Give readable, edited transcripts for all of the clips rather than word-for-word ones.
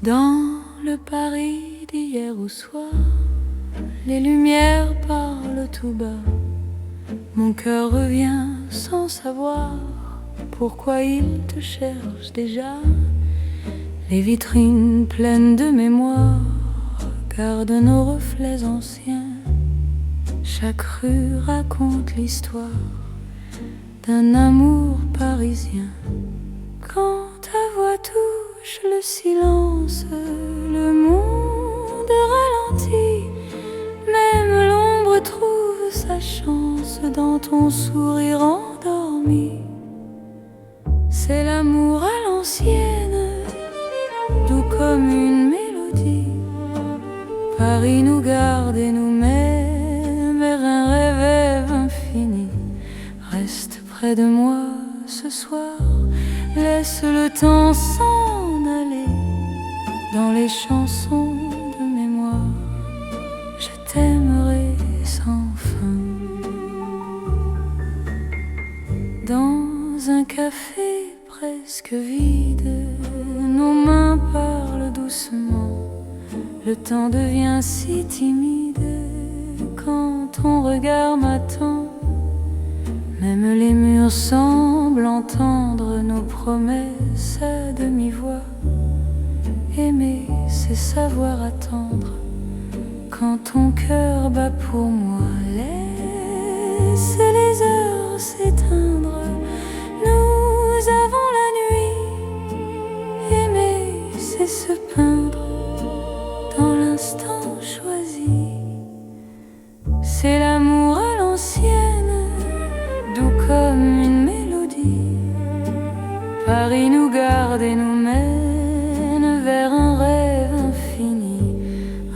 Dans le Paris d'hier au soir, les lumières parlent tout bas. Mon cœur revient sans savoir pourquoi il te cherche déjà. Les vitrines pleines de mémoire gardent nos reflets anciens. Chaque rue raconte l'histoire d'un amour parisien. Quand ta voix touche le silence, le monde ralentit. Même l'ombre trouve sa chance dans ton sourire endormi. C'est l'amour à l'ancienne, doux comme une mélodie. Paris nous garde et nous met vers un rêve infini. Reste près de moi ce soir, laisse le temps s'en aller. Dans les chansons de mémoire, je t'aimerai sans fin. Dans un café presque vide, nos mains parlent doucement. Le temps devient si timide quand ton regard m'attend. Même les murs semblent entendre nos promesses à demi-voix. Aimer, c'est savoir attendre quand ton cœur bat pour moi. Laisse les heures s'éteindre, nous avons la nuit. Aimer, c'est se peindre dans l'instant choisi. C'est l'amour à l'ancienne, doux comme une mélodie. Paris nous garde et nous mène vers un rêve infini.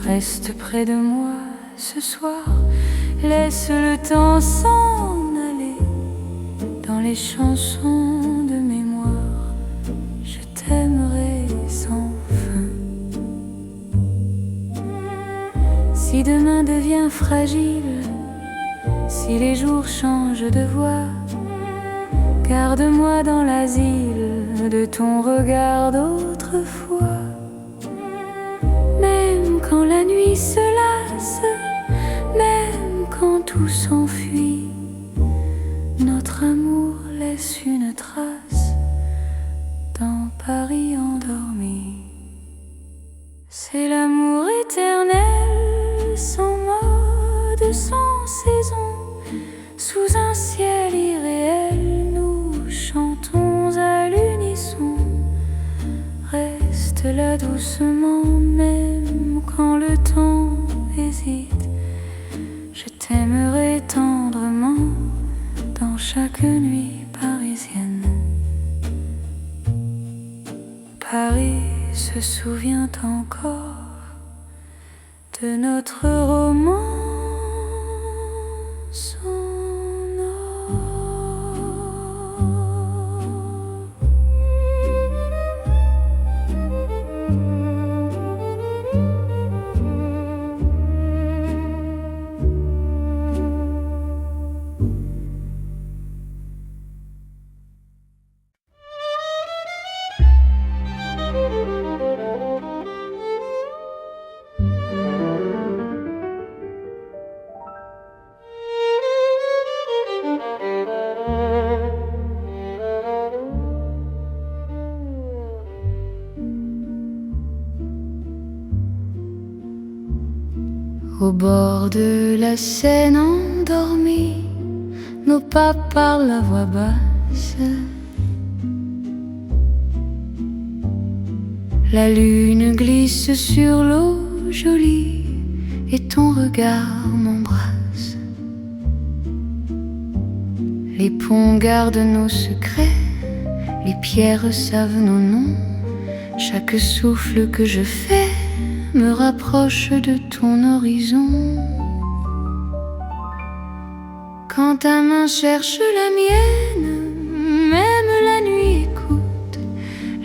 Reste près de moi ce soir, laisse le temps s'en aller. Dans les chansons de mémoire, je t'aimerai sans fin. Si demain devient fragile, si les jours changent de voix, garde-moi dans l'asile de ton regard d'autrefois. Même quand la nuit se lasse, même quand tout s'enfuit, notre amour laisse une trace dans Paris endormi. C'est l'amour éternel, sans mode, sans saison. Sous un ciel irréel, nous chantons à l'unisson. Reste là doucement, même quand le temps hésite. Je t'aimerai tendrement dans chaque nuit parisienne. Paris se souvient encore de notre romance. Au bord de la Seine endormie, nos pas parlent à voix basse. La lune glisse sur l'eau jolie et ton regard m'embrasse. Les ponts gardent nos secrets, les pierres savent nos noms. Chaque souffle que je fais me rapproche de ton horizon. Quand ta main cherche la mienne, même la nuit écoute.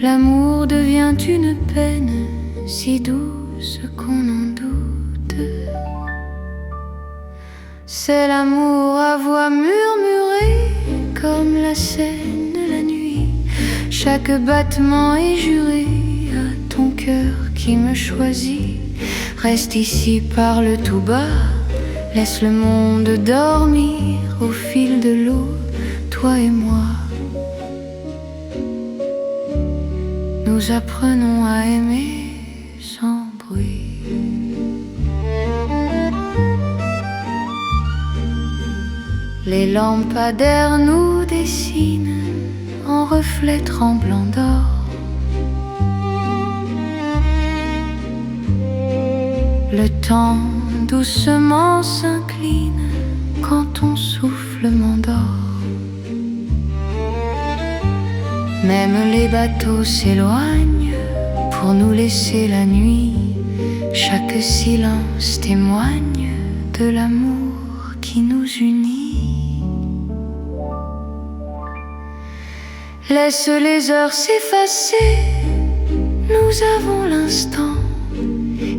L'amour devient une peine si douce qu'on en doute. C'est l'amour à voix murmurée comme la Seine la nuit. Chaque battement est juré à ton cœur qui me choisit. Reste ici, parle tout bas, laisse le monde dormir au fil de l'eau, toi et moi. Nous apprenons à aimer sans bruit. Les lampadaires nous dessinent en reflets tremblants d'or. Le temps doucement s'incline quand ton souffle m'endort. Même les bateaux s'éloignent pour nous laisser la nuit. Chaque silence témoigne de l'amour qui nous unit. Laisse les heures s'effacer, nous avons l'instant.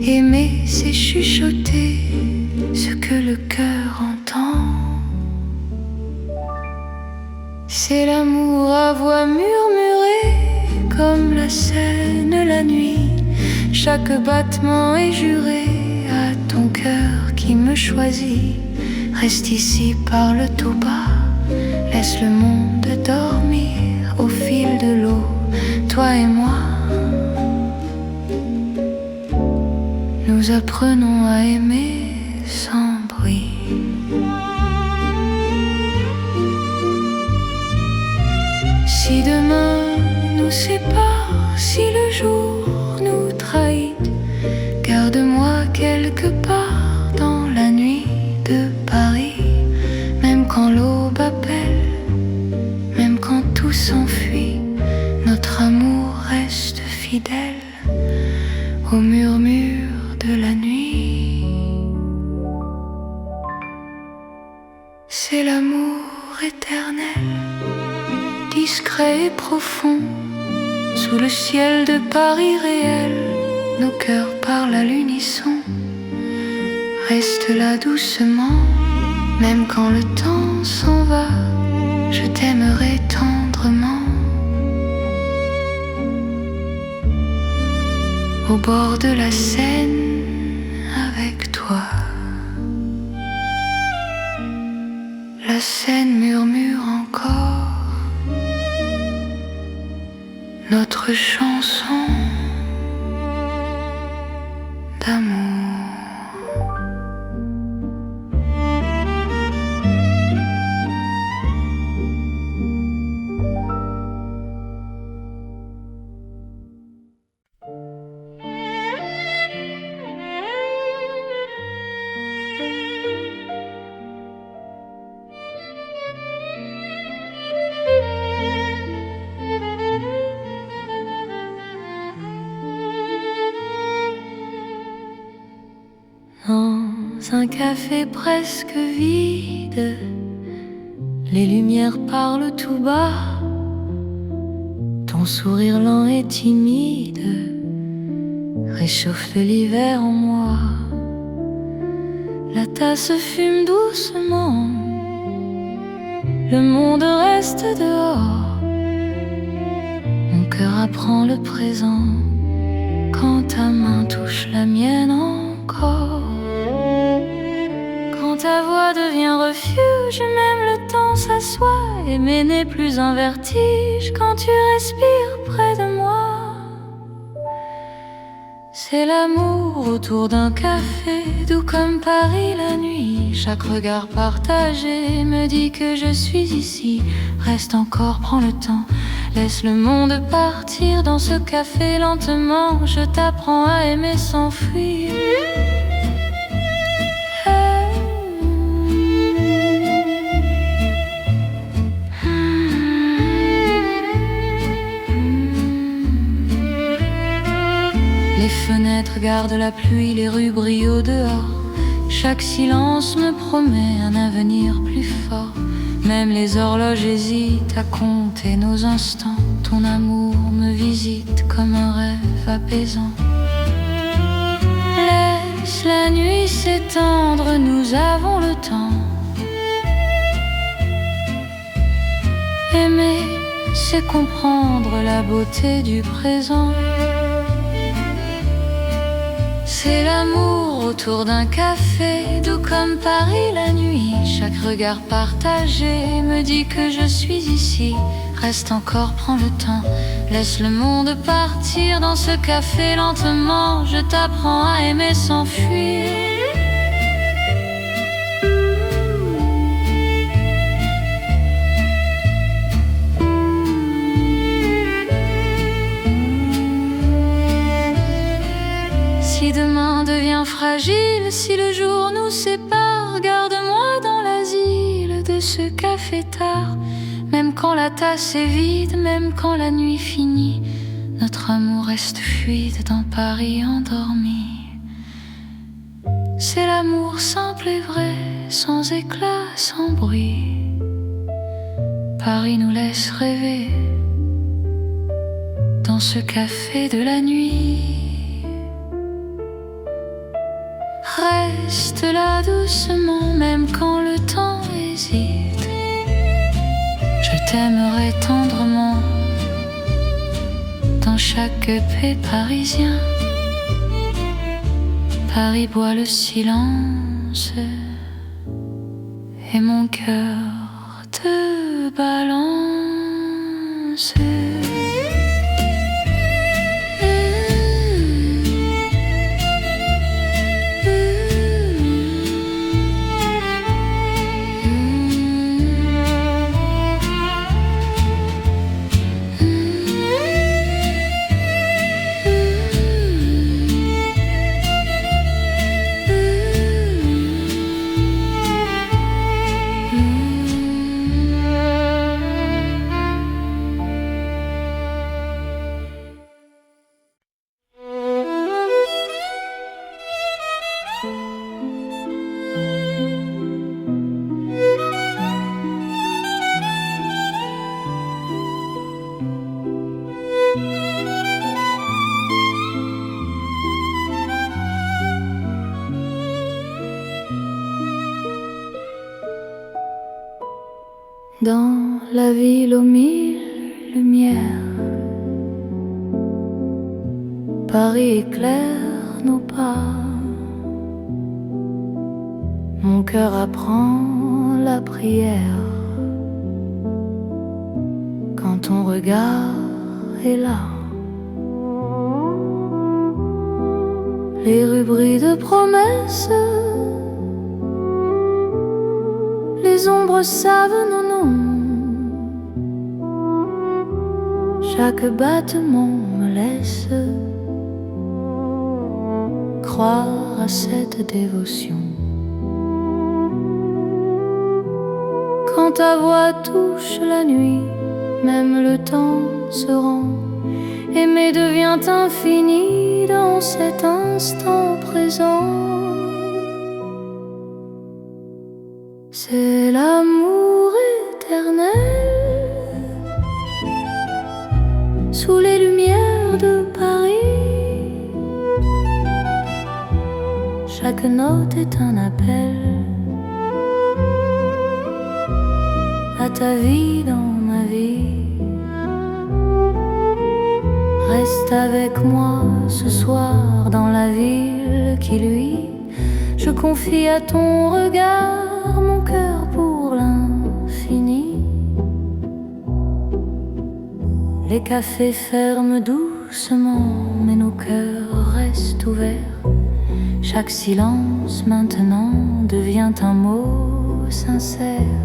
Aimer, c'est chuchoter ce que le cœur entend. C'est l'amour à voix murmurée, comme la Seine la nuit. Chaque battement est juré à ton cœur qui me choisit. Reste ici, parle tout bas, laisse le monde dormir au fil de l'eau, toi et moi. Nous apprenons à aimer sans bruit. Si demain nous sépare, si le jour nous trahit, garde-moi quelque part dans la nuit de Paris. Même quand l'aube appelle, même quand tout s'enfuit, notre amour reste fidèle au murmure de la nuit. C'est l'amour éternel, discret et profond. Sous le ciel de Paris réel, nos cœurs parlent à l'unisson. Reste là doucement, même quand le temps s'en va, je t'aimerai tendrement. Au bord de la Seine, avec toi. La Seine murmure encore notre chanson d'amour. Dans un café presque vide, les lumières parlent tout bas. Ton sourire lent et timide réchauffe de l'hiver en moi. La tasse fume doucement, le monde reste dehors. Mon cœur apprend le présent quand ta main touche la mienne encore. Quand ta voix devient refuge, même le temps s'assoit. Aimer n'est plus un vertige quand tu respires près de moi. C'est l'amour autour d'un café, doux comme Paris la nuit. Chaque regard partagé me dit que je suis ici. Reste encore, prends le temps, laisse le monde partir dans ce café lentement. Je t'apprends à aimer sans fuir. Les fenêtres gardent la pluie, les rues brillent au dehors. Chaque silence me promet un avenir plus fort. Même les horloges hésitent à compter nos instants. Ton amour me visite comme un rêve apaisant. Laisse la nuit s'étendre, nous avons le temps. Aimer, c'est comprendre la beauté du présent. amour autour d'un café, doux comme Paris la nuit. Chaque regard partagé me dit que je suis ici. Reste encore, prends le temps, laisse le monde partir dans ce café lentement. Je t'apprends à aimer sans fuir. Si demain devient fragile, si le jour nous sépare, garde-moi dans l'asile de ce café tard. Même quand la tasse est vide, même quand la nuit finit, notre amour reste fluide dans Paris endormi. C'est l'amour simple et vrai, sans éclat, sans bruit. Paris nous laisse rêver dans ce café de la nuit. Reste là doucement, même quand le temps hésite. Je t'aimerai tendrement dans chaque paix parisien. Paris boit le silence et mon cœur te balance. Dans la ville aux mille lumières, Paris éclaire nos pas. Mon cœur apprend la prière quand ton regard est là. Les rues brillent de promesses, les ombres savent nos noms. Chaque battement me laisse croire à cette dévotion. Quand ta voix touche la nuit, même le temps se rend. Aimer devient infini dans cet instant présent. C'est l'amour éternel sous les lumières de Paris. Chaque note est un appel à ta vie dans ma vie. Reste avec moi ce soir dans la ville qui luit. Je confie à ton regard mon cœur pour l'infini. Les cafés ferment doucement, mais nos cœurs restent ouverts. Chaque silence maintenant devient un mot sincère.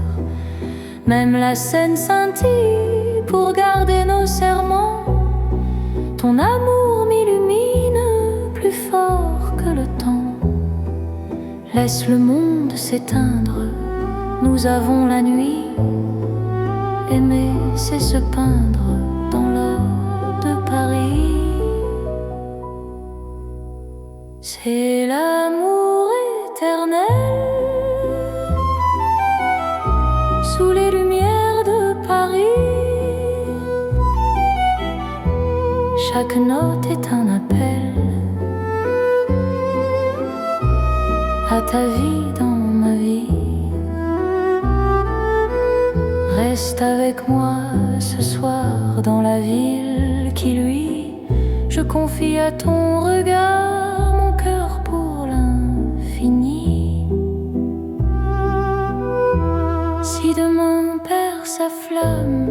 Même la scène scintille pour garder nos serments. Ton amour m'illumine plus fort que le temps. Laisse le monde s'éteindre, nous avons la nuit. Aimer, c'est se peindre dans l'or de Paris. C'est l'amour éternel sous les lumières de Paris. Chaque note est un appel à ta vie dans ma vie. Reste avec moi ce soir dans la ville qui luit. Je confie à ton regard mon cœur pour l'infini.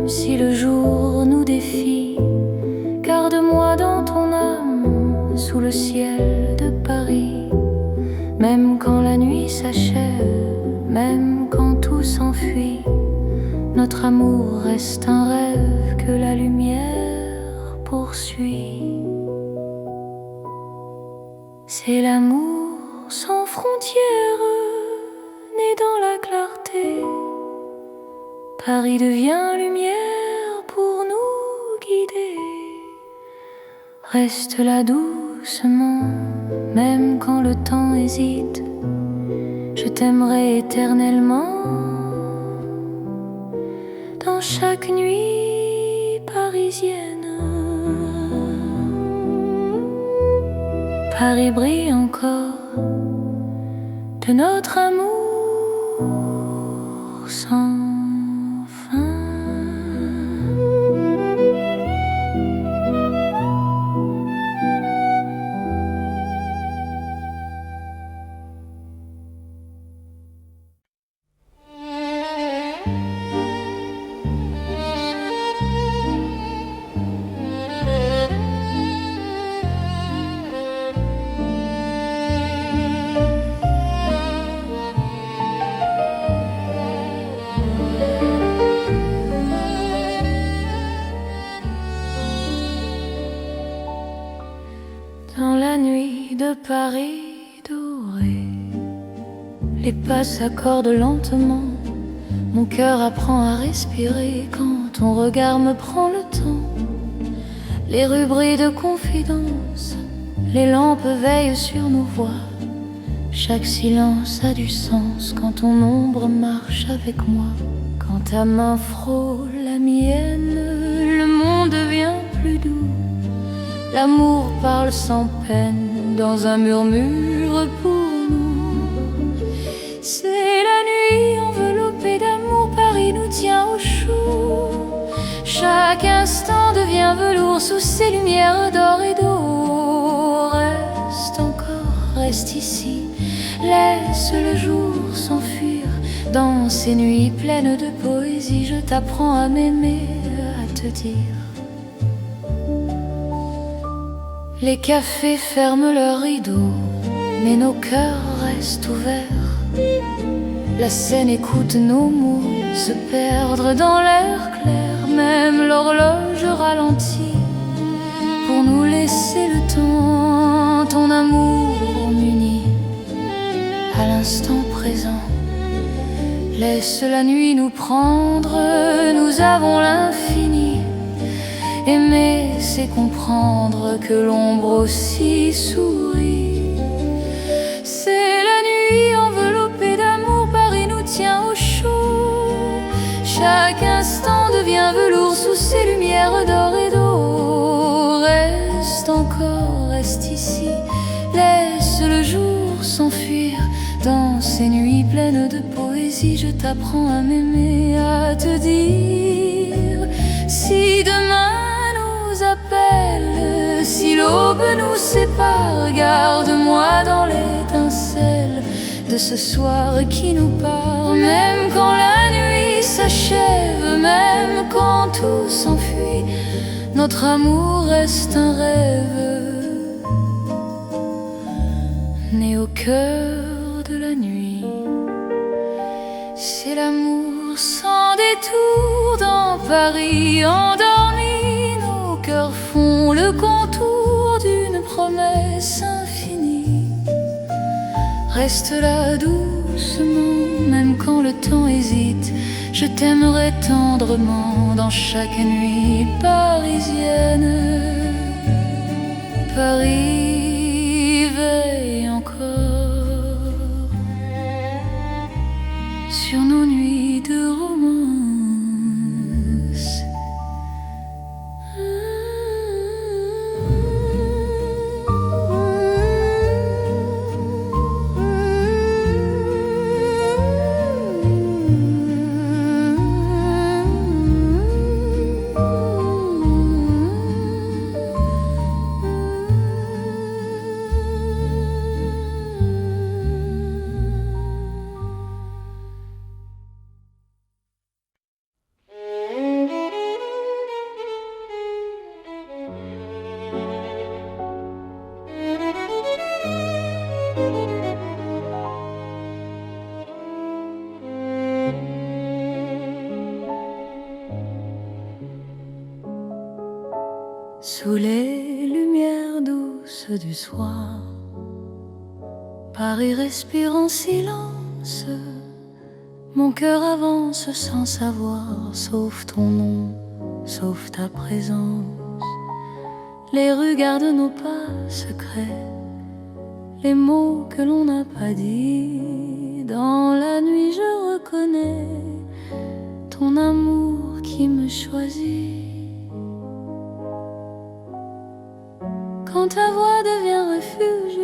si le jour nous défie. Garde-moi dans ton âme, sous le ciel de Paris. Même quand la nuit s'achève, même quand tout s'enfuit, notre amour reste un rêve que la lumière poursuit. C'est l'amour sans frontières, né dans la clarté. Paris devient lumière pour nous guider. Reste là doucement, même quand le temps hésite. Je t'aimerai éternellement, dans chaque nuit parisienne. Paris brille encore de notre amour sans fin. Dans la nuit de Paris doré, les pas s'accordent lentement. Mon cœur apprend à respirer quand ton regard me prend le temps. Les rues brillent de confidence, les lampes veillent sur nos voix. Chaque silence a du sens quand ton ombre marche avec moi. Quand ta main frôle la mienne, le monde devient plus doux. L'amour parle sans peine dans un murmure pour nous. C'est la nuit enveloppée d'amour, Paris nous tient au chaud. Chaque instant devient velours sous ces lumières d'or et d'eau. Reste encore, reste ici, laisse le jour s'enfuir. Dans ces nuits pleines de poésie, je t'apprends à m'aimer, à te dire. Les cafés ferment leurs rideaux, mais nos cœurs restent ouverts. La scène écoute nos mots se perdre dans l'air clair. Même l'horloge ralentit pour nous laisser le temps. Ton amour m'unit à l'instant présent. Laisse la nuit nous prendre, nous avons l'infini. Aimer, c'est comprendre que l'ombre aussi sourit. C'est la nuit enveloppée d'amour, Paris nous tient au chaud. Chaque instant devient velours sous ces lumières d'or et d'eau. Reste encore, reste ici, laisse le jour s'enfuir. Dans ces nuits pleines de poésie, je t'apprends à m'aimer, à te dire. Si demain appelle, si l'aube nous sépare, garde-moi dans l'étincelle de ce soir qui nous part. Même quand la nuit s'achève, même quand tout s'enfuit, notre amour reste un rêve né au cœur de la nuit. C'est l'amour sans détour dans Paris endormi. Cœurs font le contour d'une promesse infinie. Reste là doucement, même quand le temps hésite. Je t'aimerai tendrement dans chaque nuit parisienne. Paris veille encore sur nos nuits de romance. soir. Paris respire en silence, mon cœur avance sans savoir, sauf ton nom, sauf ta présence. Les rues gardent nos pas secrets, les mots que l'on n'a pas dit. Dans la nuit je reconnais ton amour qui me choisit. Quand ta voix devient refuge,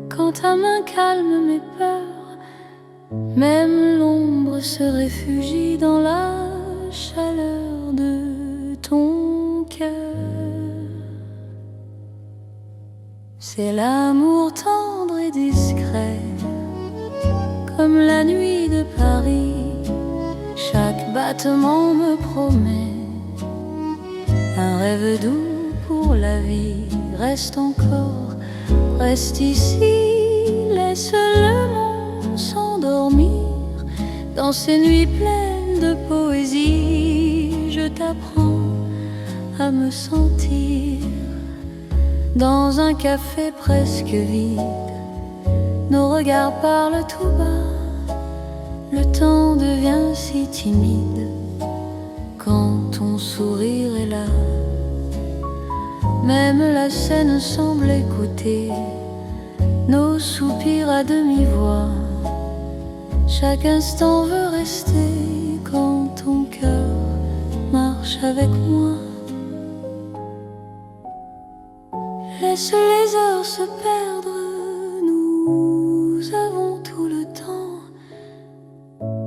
quand ta main calme mes peurs, même l'ombre se réfugie dans la chaleur de ton cœur. C'est l'amour tendre et discret, comme la nuit de Paris. Chaque battement me promet un rêve doux pour la vie. Reste encore, reste ici, laisse le monde s'endormir dans ces nuits pleines de poésie. Je t'apprends à me sentir dans un café presque vide. Nos regards parlent tout bas, le temps devient si timide quand ton sourire est là. Même la scène semble écouter nos soupirs à demi-voix. Chaque instant veut rester quand ton cœur marche avec moi. Laisse les heures se perdre, nous avons tout le temps.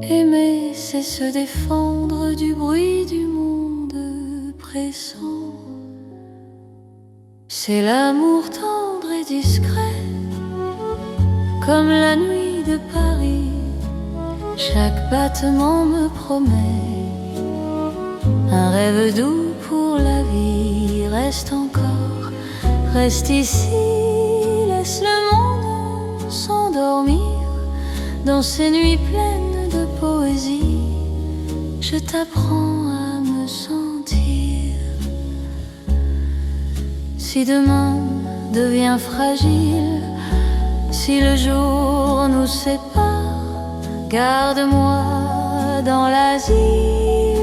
Aimer, c'est se défendre du bruit du monde pressant. C'est l'amour tendre et discret, comme la nuit de Paris. Chaque battement me promet un rêve doux pour la vie. Reste encore, reste ici, laisse le monde s'endormir dans ces nuits pleines de poésie. Je t'apprends à me sentir. Si demain devient fragile, si le jour nous sépare, garde-moi dans l'asile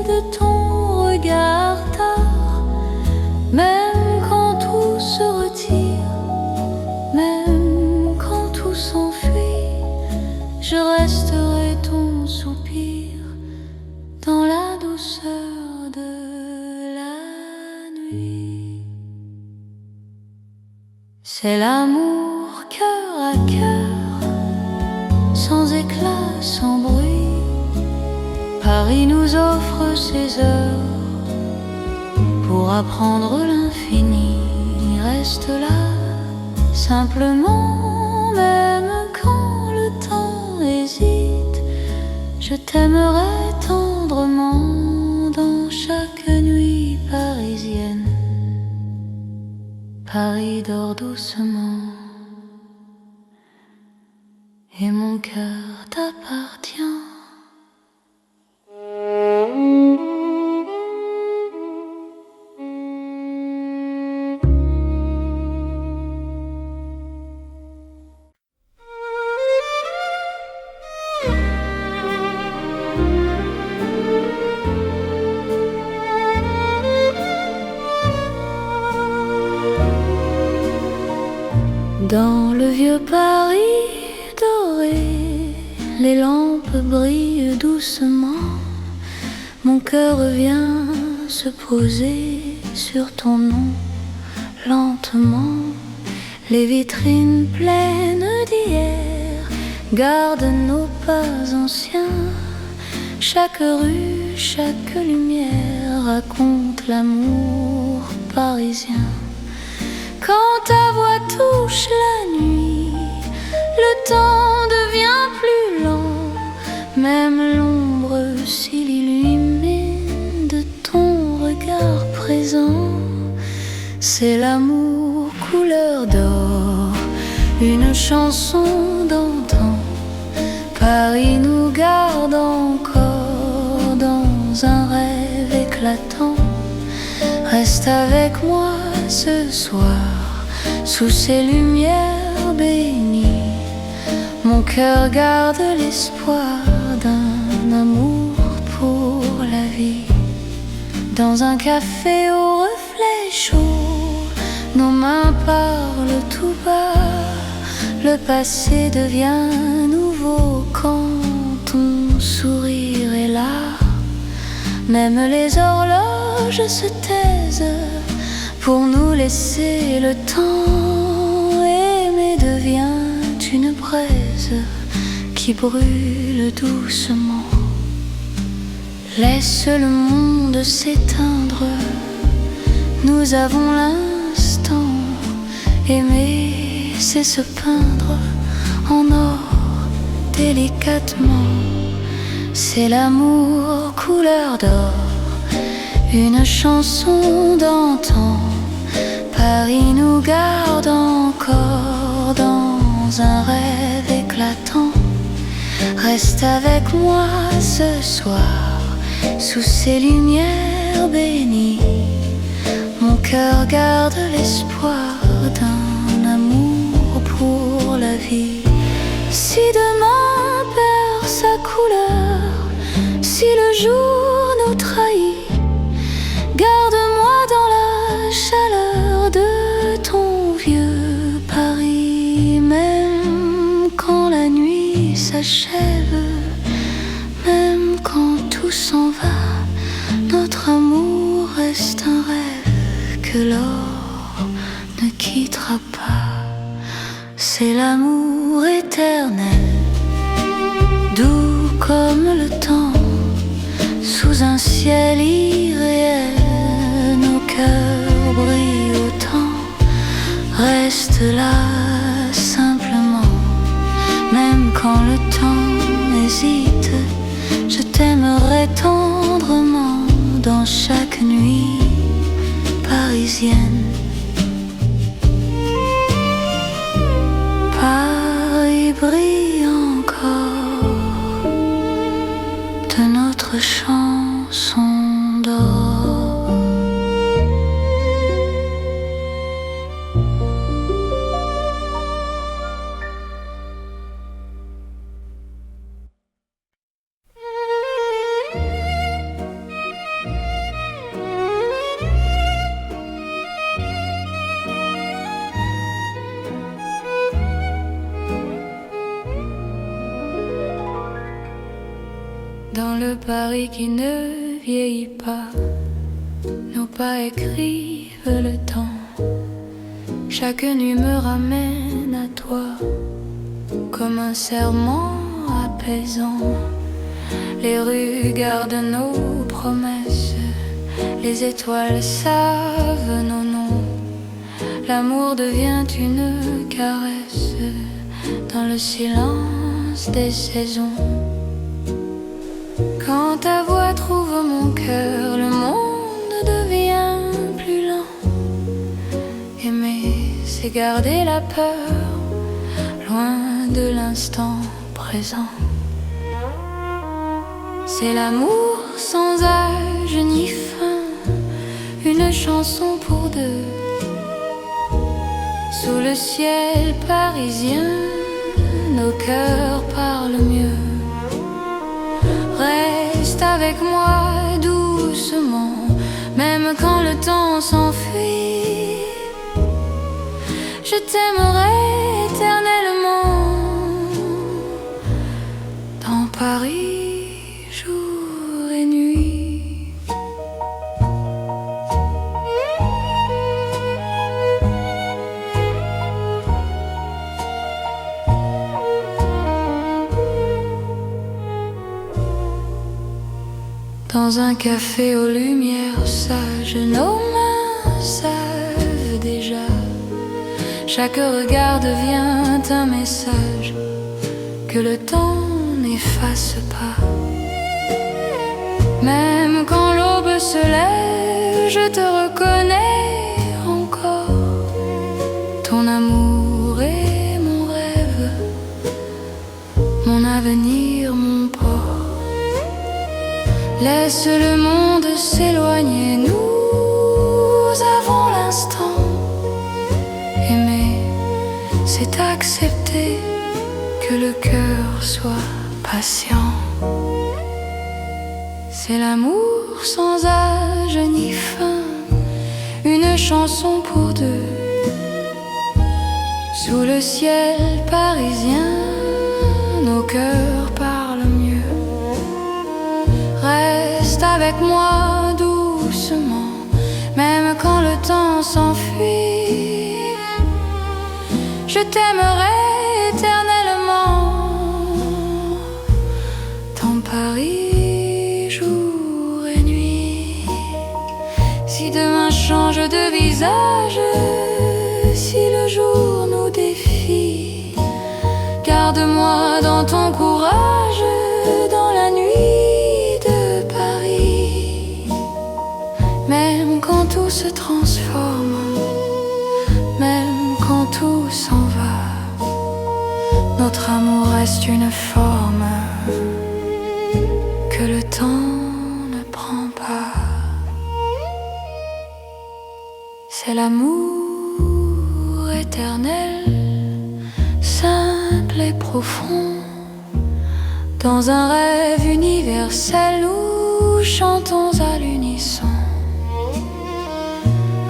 de ton regard tard. Même quand tout se retire, même quand tout s'enfuit, je resterai ton soupir dans la douceur de la nuit. C'est l'amour cœur à cœur, sans éclat, sans bruit. Paris nous offre ses heures pour apprendre l'infini. Reste là, simplement, même quand le temps hésite. Je t'aimerai tendrement dans chaque nuit parisienne. Paris dort doucement et mon cœur t'appartient. Dans le vieux Paris doré, les lampes brillent doucement. Mon cœur vient se poser sur ton nom lentement. Les vitrines pleines d'hier gardent nos pas anciens. Chaque rue, chaque lumière raconte l'amour parisien. Quand ta voix touche la nuit, le temps devient plus lent. Même l'ombre s'illumine de ton regard présent. C'est l'amour couleur d'or, une chanson d'antan. Paris nous garde encore dans un rêve éclatant. Reste avec moi ce soir, sous ces lumières bénies. Mon cœur garde l'espoir d'un amour pour la vie. Dans un café au reflet chaud, nos mains parlent tout bas. Le passé devient nouveau quand ton sourire est là. Même les horloges se taisent pour nous laisser le temps. Aimer devient une braise qui brûle doucement. Laisse le monde s'éteindre, nous avons l'instant. Aimer, c'est se peindre en or délicatement. C'est l'amour couleur d'or, une chanson d'antan. Paris nous garde encore dans un rêve éclatant. Reste avec moi ce soir, sous ces lumières bénies. Mon cœur garde l'espoir d'un amour pour la vie. Si demain perd sa couleur, si le jour nous trahit, garde-moi dans la chaleur de ton vieux Paris. Même quand la nuit s'achève, même quand tout s'en va, notre amour reste un rêve que l'or ne quittera pas. C'est l'amour éternel, doux comme le temps, sous un ciel irréel. Nos cœurs brillent autant, reste là simplement. Même quand le temps hésite, je t'aimerai tendrement dans chaque nuit parisienne. Paris brille encore de notre chanson d'or. Dans le Paris qui ne vieillit pas, nos pas écrivent le temps. Chaque nuit me ramène à toi, comme un serment apaisant. Les rues gardent nos promesses, les étoiles savent nos noms. L'amour devient une caresse dans le silence des saisons. Quand ta voix trouve mon cœur, le monde devient plus lent. Aimer, c'est garder la peur, loin de l'instant présent. C'est l'amour sans âge ni fin, une chanson pour deux. Sous le ciel parisien, nos cœurs parlent mieux. Reste avec moi doucement, même quand le temps s'enfuit. Je t'aimerai éternellement dans Paris, jour et nuit. Dans un café aux lumières sages, nos mains savent déjà. Chaque regard devient un message que le temps n'efface pas. Même quand l'aube se lève, je te reconnais encore. Ton amour est mon rêve, mon avenir, mon port. Laisse le monde s'éloigner, nous avons l'instant. Aimer, c'est accepter que le cœur soit patient. C'est l'amour sans âge ni fin, une chanson pour deux. Sous le ciel parisien, nos cœurs parlent mieux. Reste avec moi doucement, même quand le temps s'enfuit. Je t'aimerai éternellement dans Paris, jour et nuit. Si demain change de visage, si le jour nous défie, garde-moi dans ton courage, dans la nuit de Paris. Même quand tout se transforme, même quand tout s'en va, notre amour reste une forme que le temps ne prend pas. C'est l'amour éternel, simple et profond. Dans un rêve universel, nous chantons à l'unisson.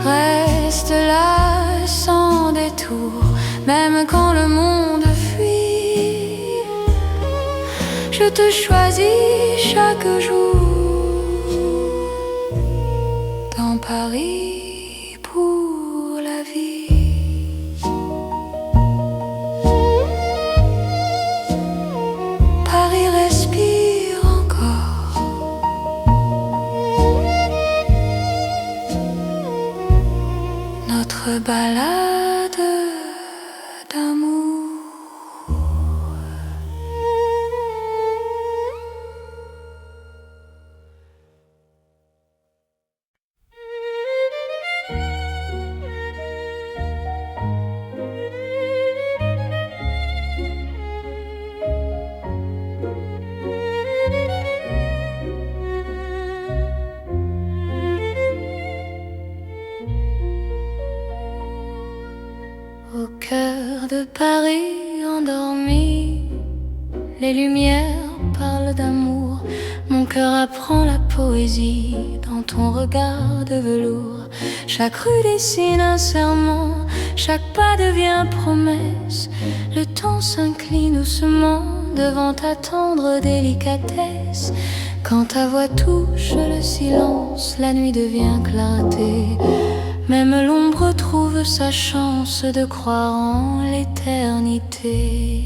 Reste là sans détour, même quand le monde fuit. Je te choisis chaque jour dans Paris pour la vie. Paris respire encore. Notre balade d'amour. Au cœur de Paris endormi, les lumières parlent d'amour. Mon cœur apprend la poésie dans ton regard de velours. Chaque rue dessine un serment, chaque pas devient promesse. Le temps s'incline doucement devant ta tendre délicatesse. Quand ta voix touche le silence, la nuit devient clarté. Même l'ombre trouve sa chance de croire en l'éternité.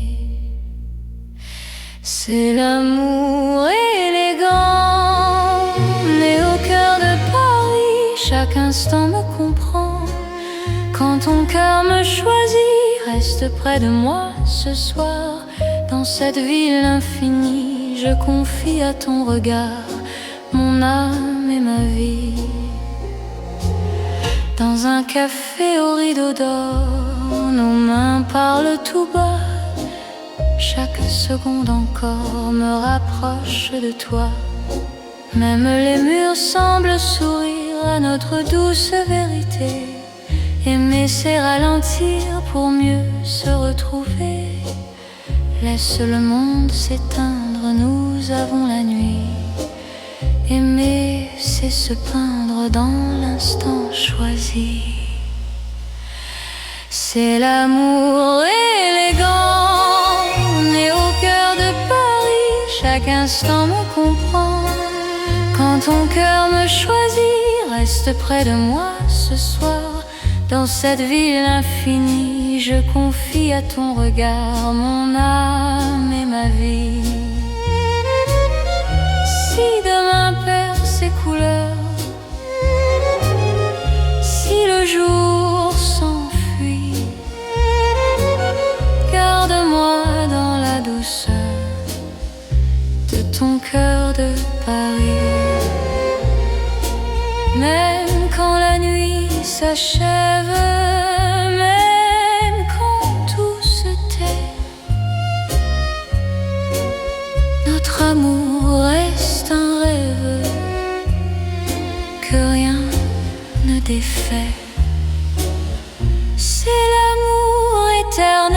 C'est l'amour élégant, né au cœur de Paris. Chaque instant me comprend. Quand ton cœur me choisit, reste près de moi ce soir. Dans cette ville infinie, je confie à ton regard mon âme et ma vie. Dans un café au rideau d'or, nos mains parlent tout bas. Chaque seconde encore me rapproche de toi. Même les murs semblent sourire à notre douce vérité. Aimer c'est ralentir pour mieux se retrouver. Laisse le monde s'éteindre, nous avons la nuit. Aimer, c'est se peindre dans l'instant choisi. C'est l'amour élégant, né au cœur de Paris. Chaque instant me comprend. Quand ton cœur me choisit, reste près de moi ce soir. Dans cette ville infinie, je confie à ton regard mon âme et ma vie. Si demain perd ses couleurs, si le jour s'enfuit, garde-moi dans la douceur de ton cœur de Paris. Même quand la nuit s'achève, même quand tout se tait, notre amour reste un rêve que rien ne défait. C'est l'amour éternel.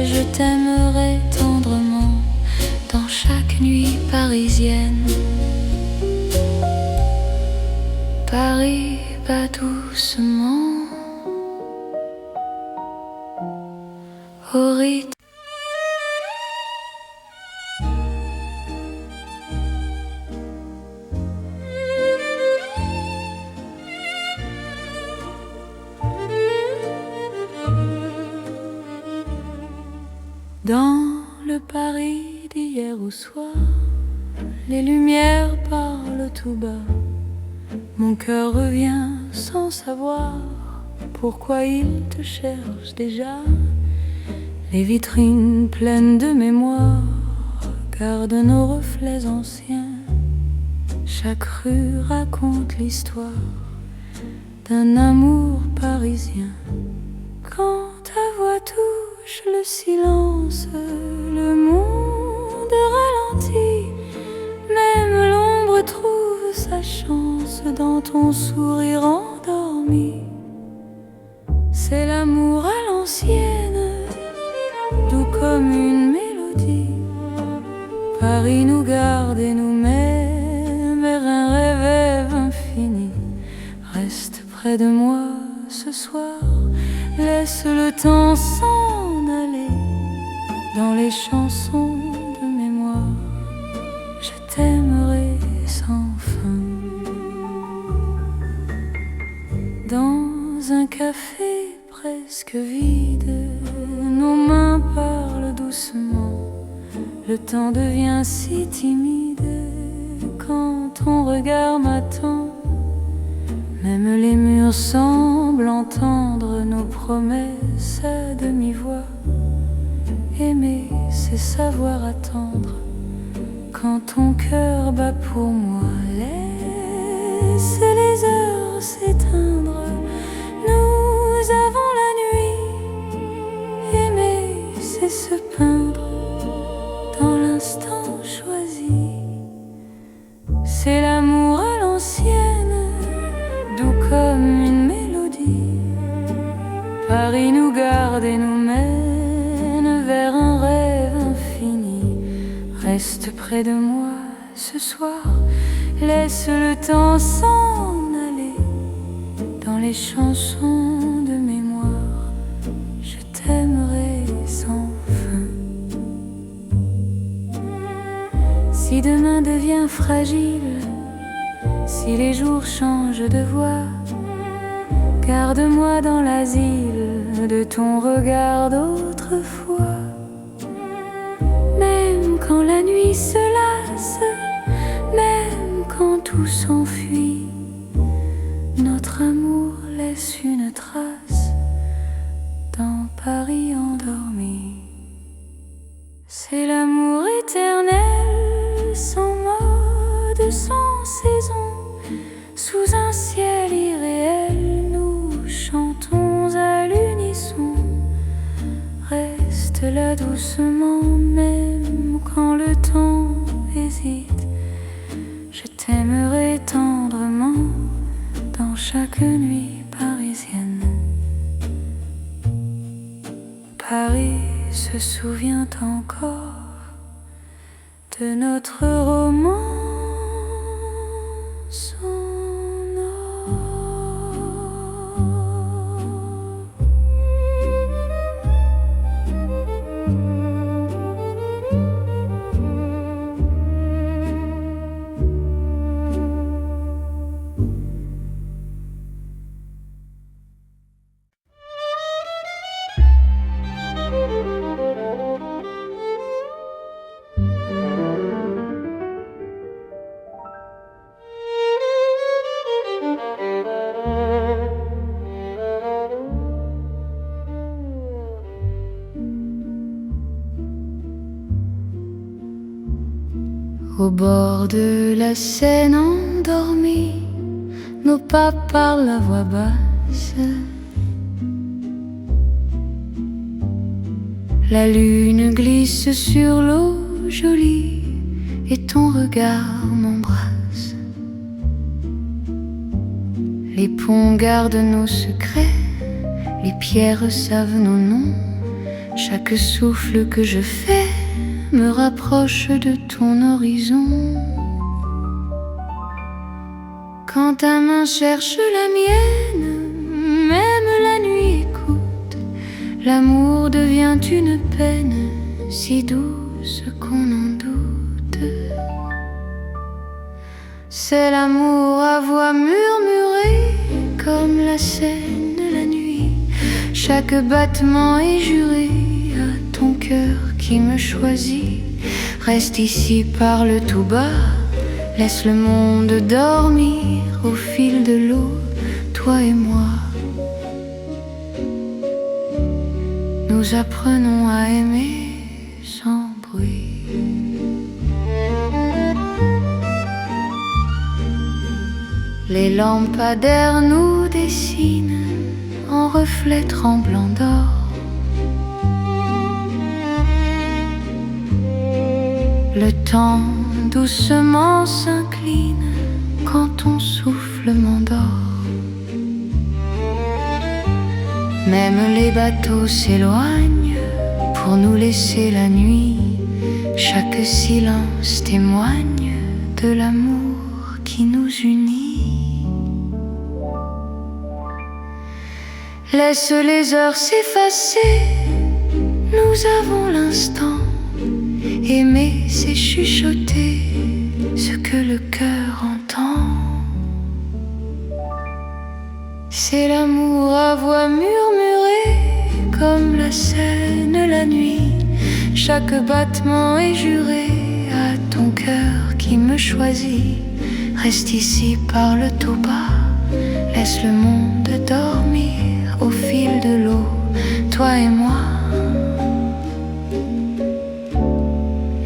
je t'aimerai tendrement dans chaque nuit parisienne. Paris bat doucement au rythme. Dans le Paris d'hier au soir, les lumières parlent tout bas. Mon cœur revient sans savoir pourquoi il te cherche déjà. Les vitrines pleines de mémoire gardent nos reflets anciens. Chaque rue raconte l'histoire d'un amour parisien. Quand ta voix touche le silence, le monde ralentit. Même l'ombre trouve sa chance dans ton sourire endormi. C'est l'amour à l'ancienne, doux comme une mélodie. Paris nous garde et nous met vers un rêve infini. Reste près de moi ce soir, laisse le temps s'en aller dans les chansons de mémoire. Je t'aimerai sans fin. Dans un café presque vide, nos mains parlent doucement. Le temps devient si timide quand ton regard m'attend. Même les murs semblent entendre nos promesses à demi-voix. Aimer, c'est savoir attendre quand ton cœur bat pour moi. Laisse les heures s'éteindre, nous avons la nuit. Aimer, c'est se peindre dans l'instant choisi. C'est l'amour à l'ancienne, doux comme une mélodie. Paris nous garde et nous mène vers un rêve infini. Reste près de moi ce soir, laisse le temps s'en aller dans les chansons de mémoire. Je t'aimerai sans fin. Si demain devient fragile, si les jours changent de voix, garde-moi dans l'asile de ton regard d'autrefois. Même quand la nuit se lasse, même quand tout s'enfuit, notre amour laisse une trace dans Paris endormi. C'est l'amour éternel, sans mode, sans saison. Sous un ciel irréel, nous chantons à l'unisson. Reste là doucement, même quand le temps hésite. Je t'aimerai tendrement dans chaque nuit parisienne. Paris se souvient encore de notre romance. Au bord de la Seine endormie, nos pas parlent à voix basse. La lune glisse sur l'eau jolie et ton regard m'embrasse. Les ponts gardent nos secrets, les pierres savent nos noms. Chaque souffle que je fais me rapproche de ton horizon. Quand ta main cherche la mienne, même la nuit écoute. L'amour devient une peine si douce qu'on en doute. C'est l'amour à voix murmurée comme la Seine la nuit. Chaque battement est juré à ton cœur qui me choisit. Reste ici, parle tout bas, laisse le monde dormir au fil de l'eau, toi et moi. Nous apprenons à aimer sans bruit. Les lampadaires nous dessinent en reflets tremblants d'or. Le temps doucement s'incline quand ton souffle m'endort. Même les bateaux s'éloignent pour nous laisser la nuit. Chaque silence témoigne de l'amour qui nous unit. Laisse les heures s'effacer, nous avons l'instant. Aimer, c'est chuchoter ce que le cœur entend. C'est l'amour à voix murmurée comme la Seine la nuit. Chaque battement est juré à ton cœur qui me choisit. Reste ici, parle tout bas, laisse le monde dormir au fil de l'eau, toi et moi.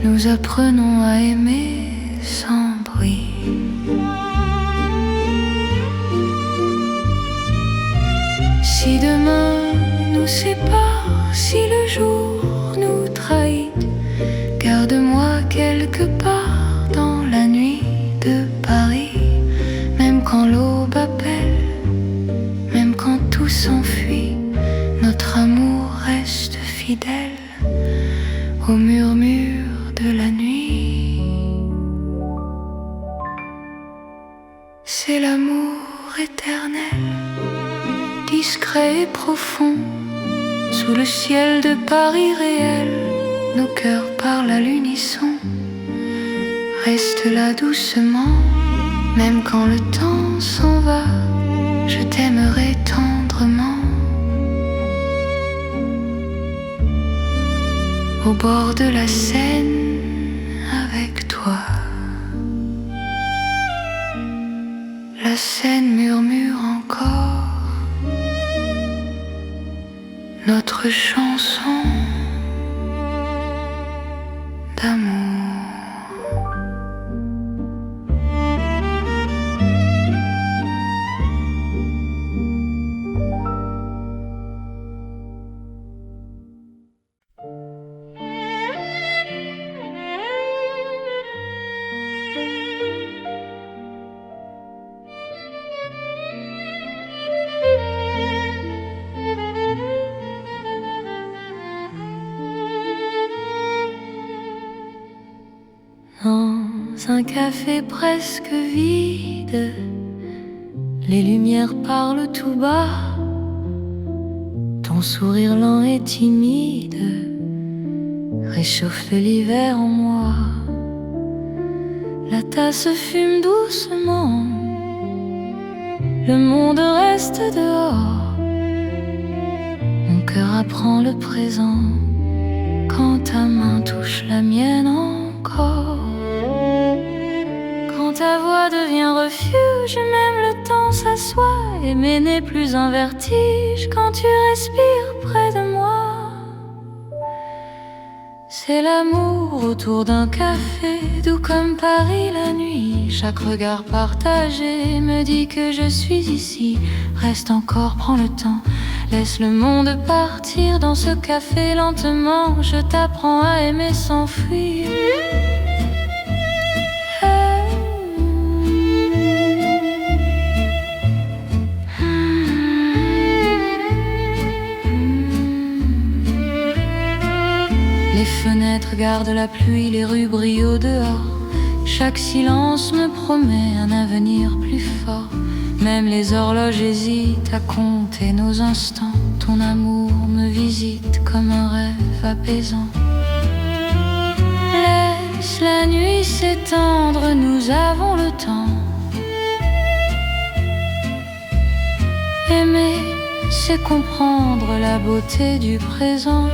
Nous apprenons à aimer sans bruit. Si demain nous sépare, si le jour nous trahit, garde-moi quelque part dans la nuit de Paris. Même quand l'aube appelle, même quand tout s'enfuit, notre amour reste fidèle au murmure de la nuit. C'est l'amour éternel, discret et profond. Sous le ciel de Paris réel, nos cœurs parlent à l'unisson. Reste là doucement, même quand le temps s'en va, je t'aimerai tendrement. Au bord de la Seine avec toi. La Seine murmure encore notre chanson d'amour. Dans un café presque vide, les lumières parlent tout bas. Ton sourire lent et timide réchauffe l'hiver en moi. La tasse fume doucement, le monde reste dehors. Mon cœur apprend le présent quand ta main touche la mienne encore. Quand ta voix devient refuge, même le temps s'assoit. Aimer n'est plus un vertige quand tu respires près de moi. C'est l'amour autour d'un café, doux comme Paris la nuit. Chaque regard partagé me dit que je suis ici. Reste encore, prends le temps, laisse le monde partir dans ce café lentement. Je t'apprends à aimer sans fuir. regarde la pluie, les rues brillent au dehors. Chaque silence me promet un avenir plus fort. Même les horloges hésitent à compter nos instants. Ton amour me visite comme un rêve apaisant. Laisse la nuit s'étendre, nous avons le temps. Aimer, c'est comprendre la beauté du présent.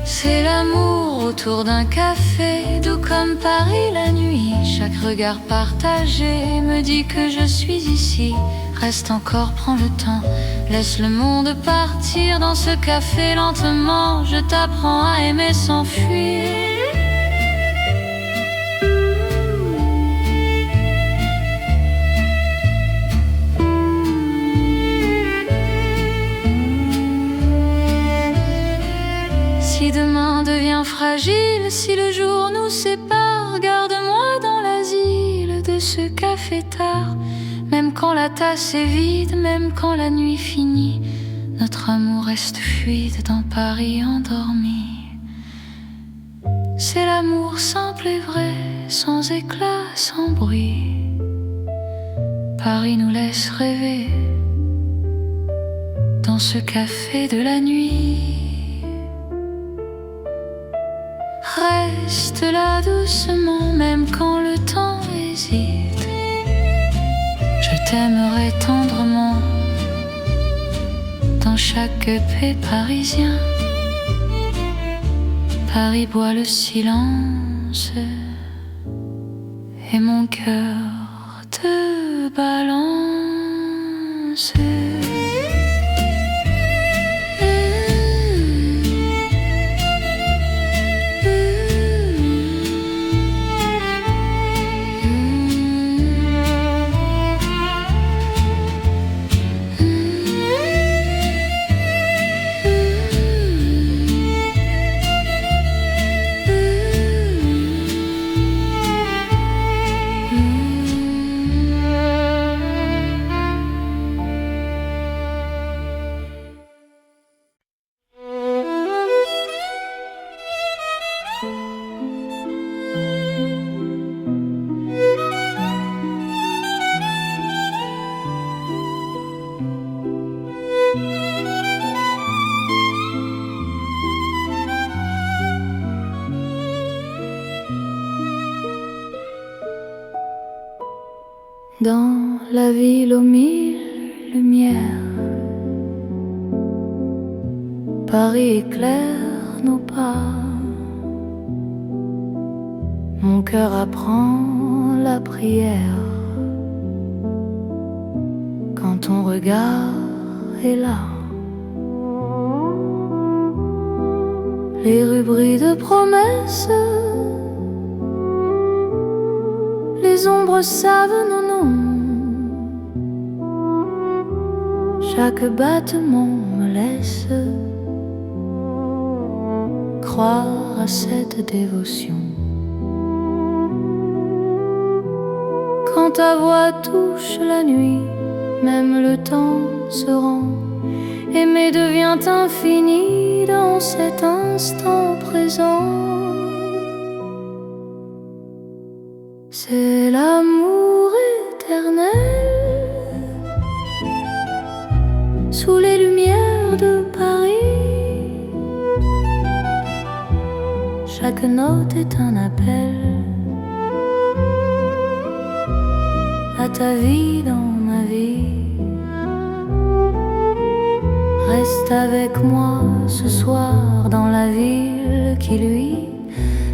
C'est l'amour autour d'un café, doux comme Paris la nuit. Chaque regard partagé me dit que je suis ici. Reste encore, prends le temps, laisse le monde partir dans ce café lentement. Je t'apprends à aimer sans fuir. Si demain devient fragile, si le jour nous sépare, garde-moi dans l'asile de ce café tard. Même quand la tasse est vide, même quand la nuit finit, notre amour reste fluide dans Paris endormi. C'est l'amour simple et vrai, sans éclat, sans bruit. Paris nous laisse rêver dans ce café de la nuit. Reste là doucement, même quand le temps hésite. Je t'aimerai tendrement dans chaque paix parisien. Paris boit le silence et mon cœur te balance. Dans la ville aux mille lumières, Paris éclaire nos pas. Mon cœur apprend la prière quand ton regard est là. Les rues brillent de promesses, les ombres savent nos noms. Chaque battement me laisse croire à cette dévotion. Quand ta voix touche la nuit, même le temps se rend. Aimer devient infini dans cet instant présent. C'est l'amour éternel sous les lumières de Paris. Chaque note est un appel à ta vie dans ma vie. Reste avec moi ce soir dans la ville qui luit.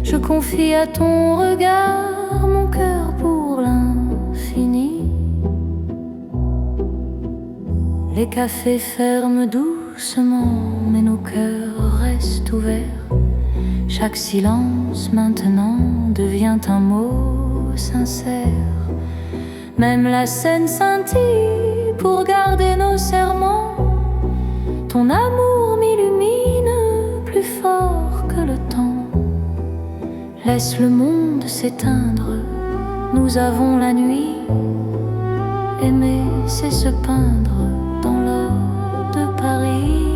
Je confie à ton regard mon cœur pour l'infini. Les cafés ferment doucement, mais nos cœurs restent ouverts. Chaque silence maintenant devient un mot sincère. Même la scène scintille pour garder nos serments. Ton amour m'illumine plus fort que le temps. Laisse le monde s'éteindre, nous avons la nuit. Aimer, c'est se peindre dans l'or de Paris.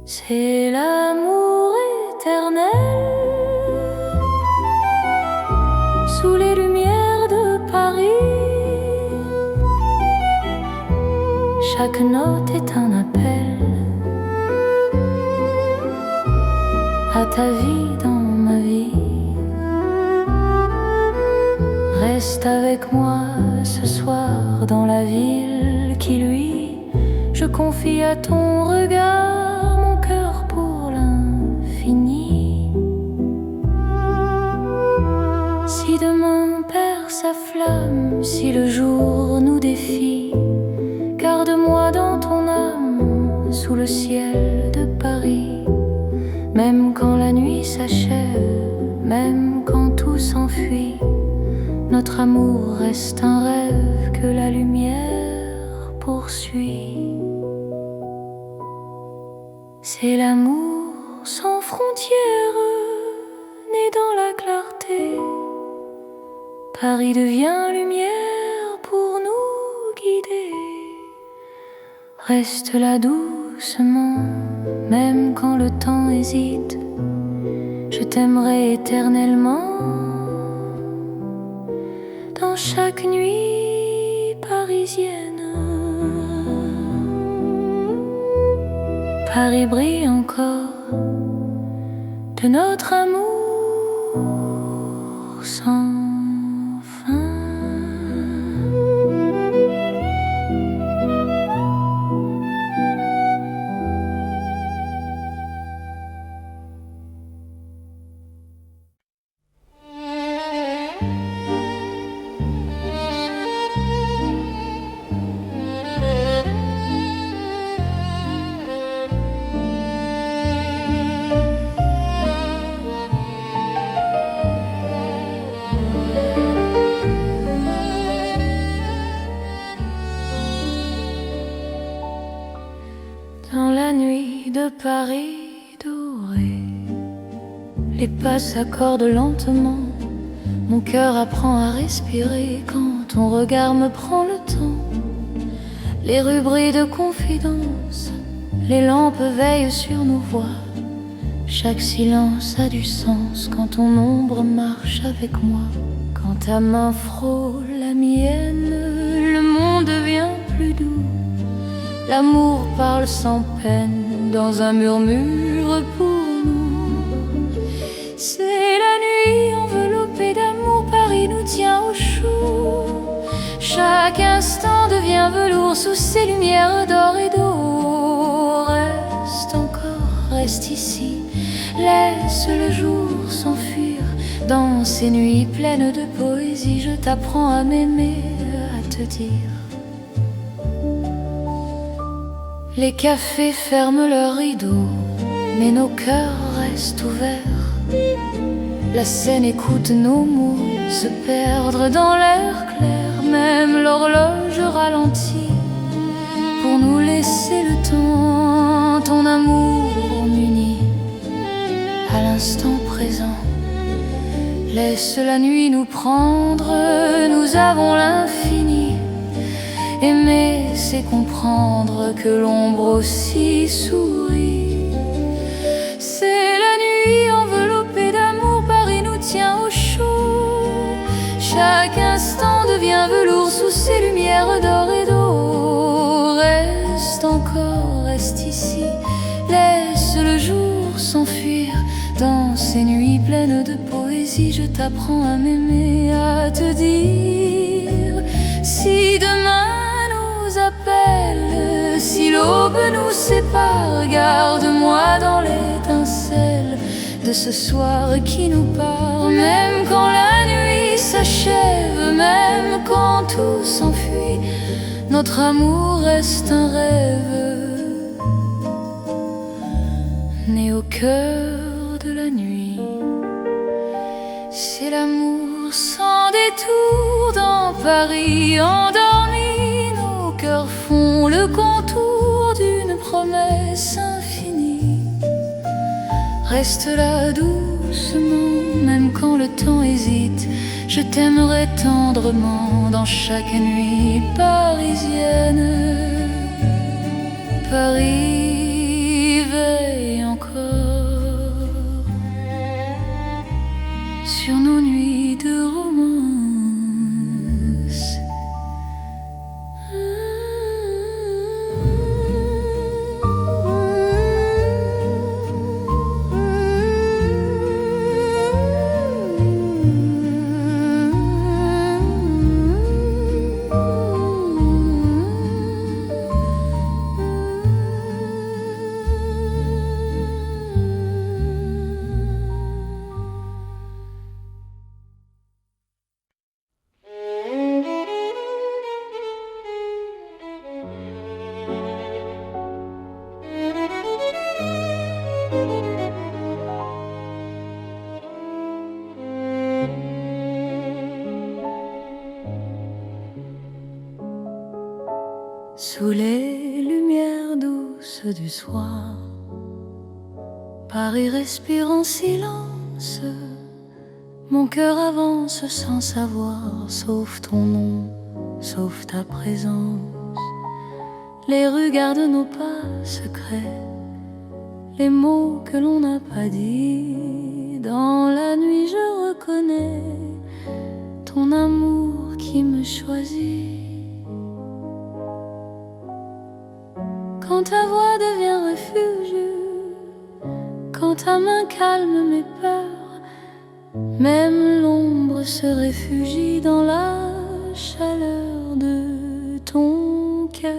C'est l'amour éternel sous les lumières de Paris. Chaque note est un appel à ta vie dans ma vie. Reste avec moi ce soir dans la ville qui luit. Je confie à ton regard mon cœur pour l'infini. Si demain perd sa flamme, si le jour nous défie, garde-moi dans ton âme sous le ciel de Paris. Même quand la nuit s'achève, même quand tout s'enfuit, notre amour reste un rêve que la lumière poursuit. C'est l'amour sans frontières, né dans la clarté. Paris devient lumière pour nous guider. Reste là doucement, même quand le temps hésite. Je t'aimerai éternellement dans chaque nuit parisienne. Paris brille encore de notre amour sans fin. Dans la nuit de Paris doré, les pas s'accordent lentement. Mon cœur apprend à respirer quand ton regard me prend le temps. Les rues brillent de confidence, les lampes veillent sur nos voix. Chaque silence a du sens quand ton ombre marche avec moi. Quand ta main frôle la mienne, le monde devient plus doux. L'amour parle sans peine dans un murmure pour nous. C'est la nuit enveloppée d'amour, Paris nous tient au chaud. Chaque instant devient velours sous ces lumières d'or et d'eau. Reste encore, reste ici, laisse le jour s'enfuir. Dans ces nuits pleines de poésie, je t'apprends à m'aimer, à te dire. Les cafés ferment leurs rideaux, mais nos cœurs restent ouverts. La scène écoute nos mots se perdre dans l'air clair. Même l'horloge ralentit pour nous laisser le temps. Ton amour m'unit à l'instant présent. Laisse la nuit nous prendre, nous avons l'infini. Aimer, c'est comprendre que l'ombre aussi sourit. C'est la nuit enveloppée d'amour, Paris nous tient au chaud. Chaque instant devient velours sous ces lumières d'or et d'eau. Reste encore, reste ici, laisse le jour s'enfuir. Dans ces nuits pleines de poésie, je t'apprends à m'aimer, à te dire. Si demain appelle, si l'aube nous sépare, garde-moi dans l'étincelle de ce soir qui nous part. Même quand la nuit s'achève, même quand tout s'enfuit, notre amour reste un rêve né au cœur de la nuit. C'est l'amour sans détour dans Paris endormi. Cœurs font le contour d'une promesse infinie. Reste là doucement, même quand le temps hésite. Je t'aimerai tendrement dans chaque nuit parisienne. Paris veille Sous les lumières douces du soir, Paris respire en silence. Mon cœur avance sans savoir, sauf ton nom, sauf ta présence. Les rues gardent nos pas secrets, les mots que l'on n'a pas dit. Dans la nuit je reconnais ton amour qui me choisit. Quand ta voix devient refuge, quand ta main calme mes peurs, même l'ombre se réfugie dans la chaleur de ton cœur.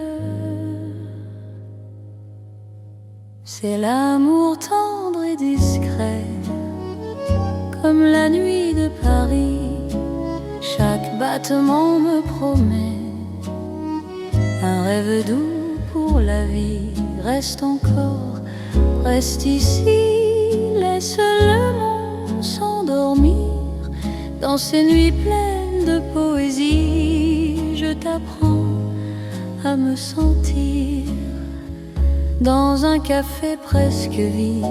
C'est l'amour tendre et discret, comme la nuit de Paris. Chaque battement me promet un rêve doux pour la vie. Reste encore, reste ici, laisse le monde s'endormir dans ces nuits pleines de poésie. Je t'apprends à me sentir dans un café presque vide.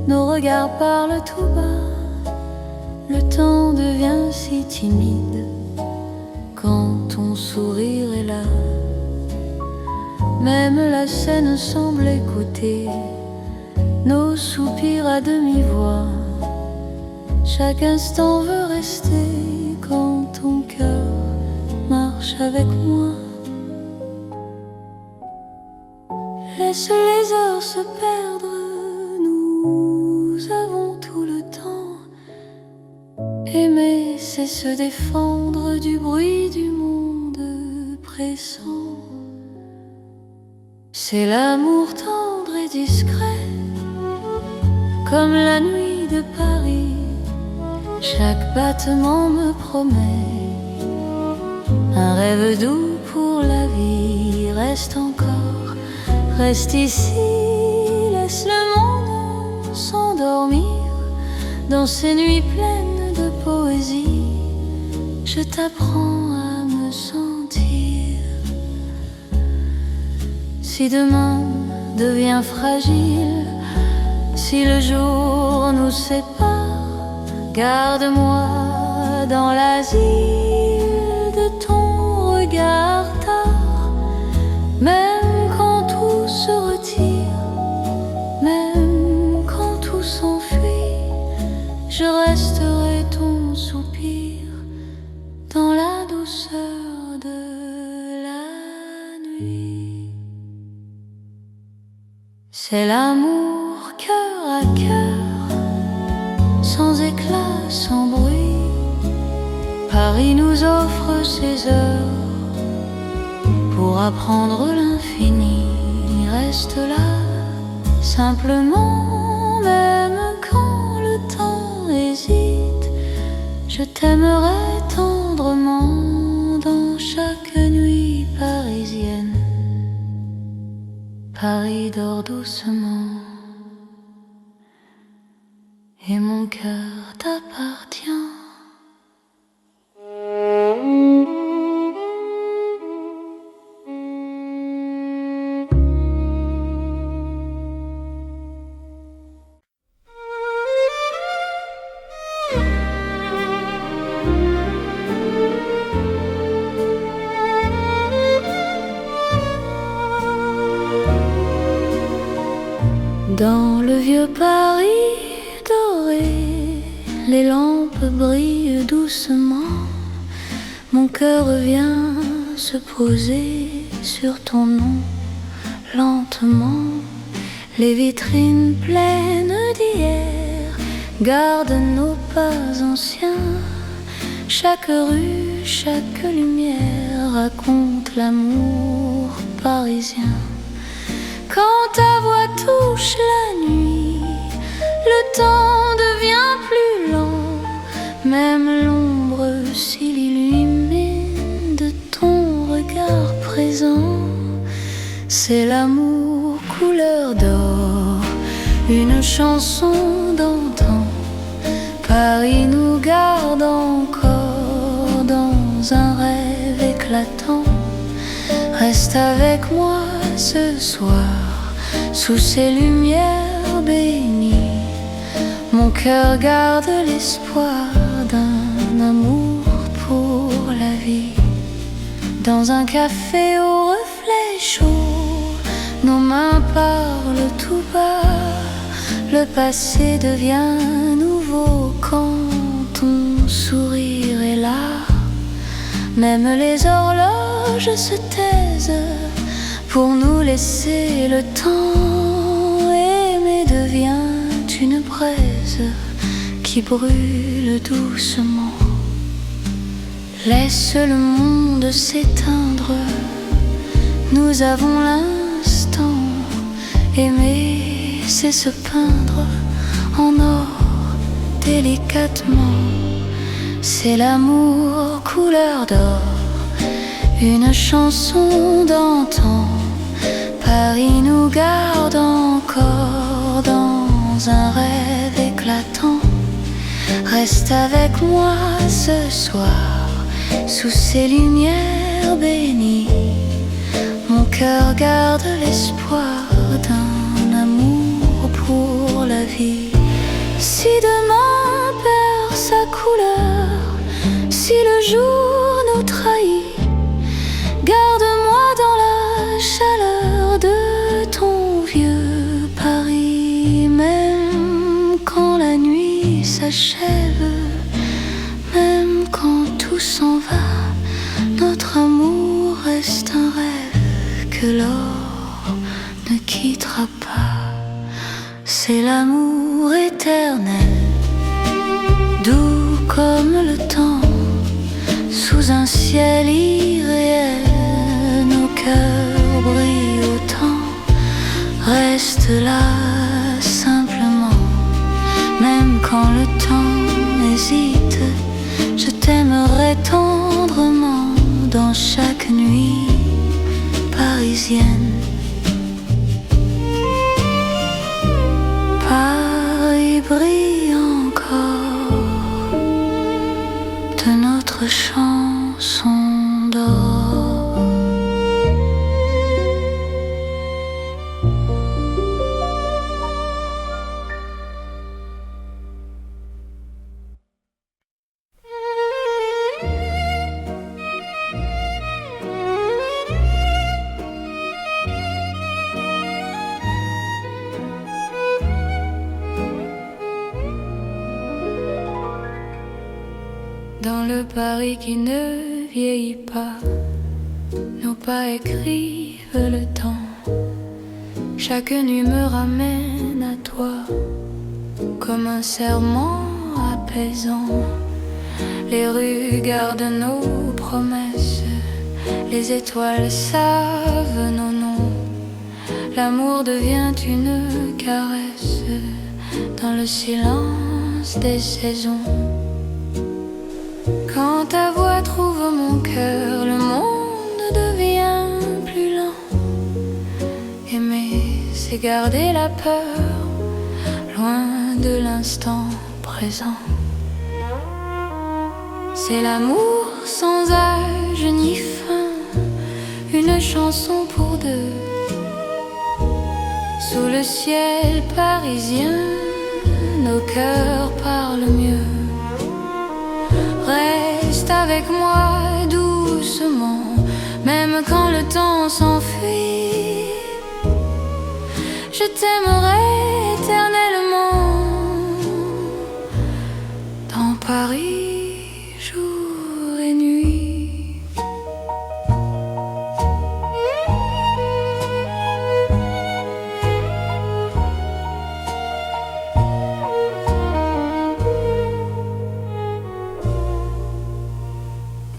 Nos regards parlent tout bas, le temps devient si timide quand ton sourire est là. Même la scène semble écouter nos soupirs à demi-voix. Chaque instant veut rester quand ton cœur marche avec moi. Laisse les heures se perdre, nous avons tout le temps. Aimer, c'est se défendre du bruit du monde pressant. C'est l'amour tendre et discret, comme la nuit de Paris. Chaque battement me promet un rêve doux pour la vie. Reste encore, reste ici, laisse le monde s'endormir dans ces nuits pleines de poésie. Je t'apprends à me sentir. Si demain devient fragile, si le jour nous sépare, garde-moi dans l'asile de ton regard tard. Même quand tout se retire, même quand tout s'enfuit, je resterai ton soupir dans la douceur de la nuit. C'est l'amour cœur à cœur, sans éclat, sans bruit. Paris nous offre ses heures pour apprendre l'infini. Reste là, simplement, même quand le temps hésite. Je t'aimerai tendrement dans chaque nuit parisienne. Paris dort doucement et mon cœur t'appartient. Dans le vieux Paris doré, les lampes brillent doucement. Mon cœur vient se poser sur ton nom lentement. Les vitrines pleines d'hier gardent nos pas anciens. Chaque rue, chaque lumière raconte l'amour parisien. Quand ta voix touche la nuit, le temps devient plus lent. Même l'ombre s'illumine de ton regard présent. C'est l'amour couleur d'or, une chanson d'antan. Paris nous garde encore dans un rêve éclatant. Reste avec moi ce soir, sous ces lumières bénies. Mon cœur garde l'espoir d'un amour pour la vie. Dans un café au reflet chaud, nos mains parlent tout bas. Le passé devient nouveau quand ton sourire est là. Même les horloges se taisent pour nous laisser le temps. Aimer devient une braise qui brûle doucement. Laisse le monde s'éteindre, nous avons l'instant. Aimer, c'est se peindre en or délicatement. C'est l'amour couleur d'or, une chanson d'antan. Paris nous garde encore dans un rêve éclatant. Reste avec moi ce soir, sous ces lumières bénies. Mon cœur garde l'espoir d'un amour pour la vie. Si demain perd sa couleur, si le jour nous trahit, garde-moi dans la chaleur de ton vieux Paris. Même quand la nuit s'achève, même quand tout s'en va, notre amour reste un rêve que l'or ne quittera pas. C'est l'amour éternel, doux comme le temps, sous un ciel irréel. Nos cœurs brillent autant. Reste là simplement, même quand le temps hésite. Je t'aimerai tendrement dans chaque nuit parisienne. Paris brille encore de notre chanson d'or. Dans le Paris qui ne vieillit pas, nos pas écrivent le temps. Chaque nuit me ramène à toi, comme un serment apaisant. Les rues gardent nos promesses, les étoiles savent nos noms. L'amour devient une caresse dans le silence des saisons. Quand ta voix trouve mon cœur, le monde devient plus lent. Aimer, c'est garder la peur, loin de l'instant présent. C'est l'amour sans âge ni fin, une chanson pour deux. Sous le ciel parisien, nos cœurs parlent mieux. Reste avec moi doucement, même quand le temps s'enfuit. Je t'aimerai éternellement dans Paris, jour et nuit.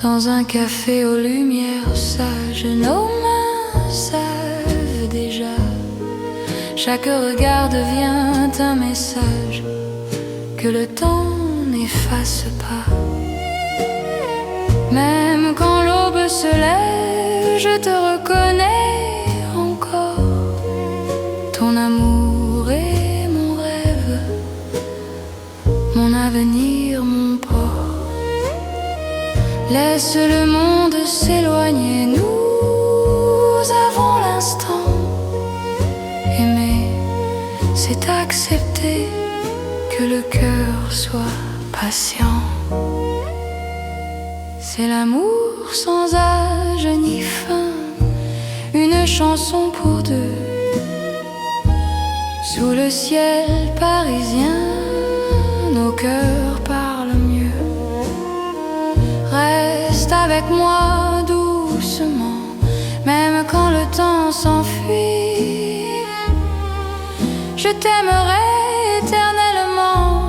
Dans un café aux lumières sages, nos mains savent déjà. Chaque regard devient un message que le temps n'efface pas. Même quand l'aube se lève, je te reconnais encore. Ton amour est mon c'est accepter que le cœur soit patient. C'est l'amour sans âge ni fin, une chanson pour deux. Sous le ciel parisien, nos cœurs parlent mieux. Reste avec moi doucement, même quand le temps s'enfuit. Je t'aimerai éternellement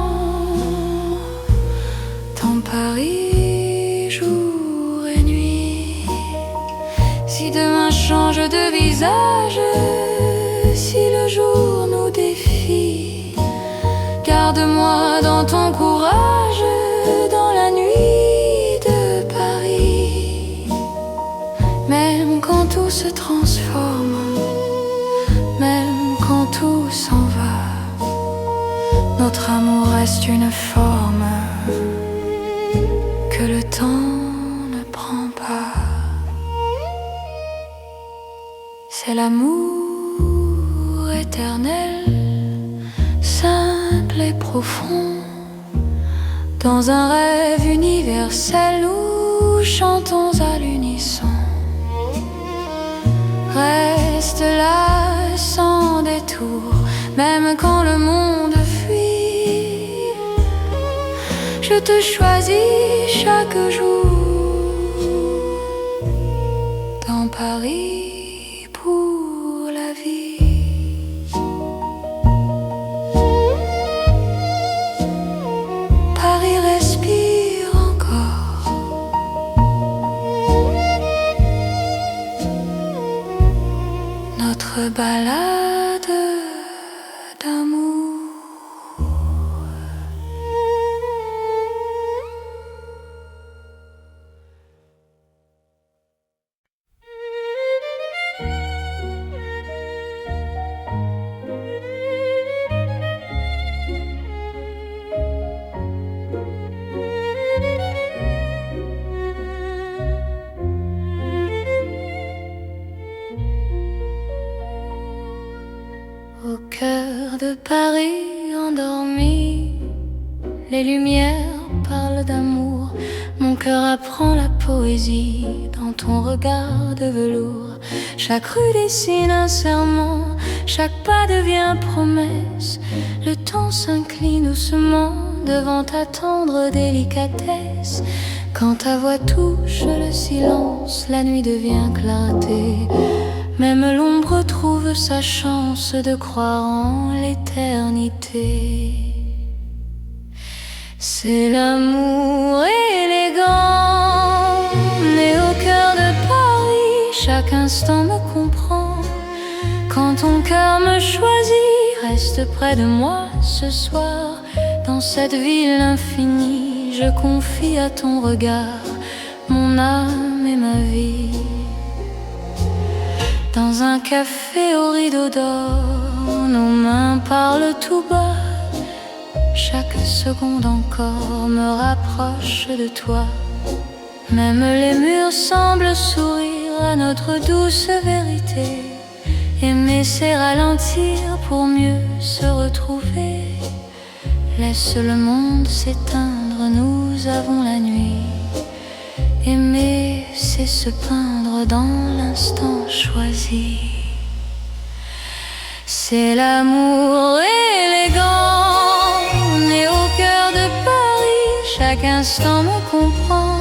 dans Paris, jour et nuit. Si demain change de visage, si le jour nous défie, garde-moi dans ton courage, dans la nuit de Paris. Même quand tout se transforme, même quand tout s'en va, notre amour reste une forme que le temps ne prend pas. C'est l'amour éternel, simple et profond. Dans un rêve universel, nous chantons à l'unisson. Reste là sans détour, même quand le monde fuit. Je te choisis chaque jour dans Paris pour la vie. Paris respire encore. Notre balade d'amour. Au cœur de Paris endormi, les lumières parlent d'amour. Mon cœur apprend la poésie dans ton regard de velours. Chaque rue dessine un serment, chaque pas devient promesse. Le temps s'incline doucement devant ta tendre délicatesse. Quand ta voix touche le silence, la nuit devient clarté. Même l'ombre trouve sa chance de croire en l'éternité. C'est l'amour élégant, né au cœur de Paris. Chaque instant me comprend. Quand ton cœur me choisit, reste près de moi ce soir. Dans cette ville infinie, je confie à ton regard mon âme et ma vie. Dans un café au rideau d'or, nos mains parlent tout bas. Chaque seconde encore me rapproche de toi. Même les murs semblent sourire à notre douce vérité. Aimer c'est ralentir pour mieux se retrouver. Laisse le monde s'éteindre, nous avons la nuit. Aimer, c'est se peindre dans l'instant choisi. C'est l'amour élégant, né au cœur de Paris. Chaque instant me comprend.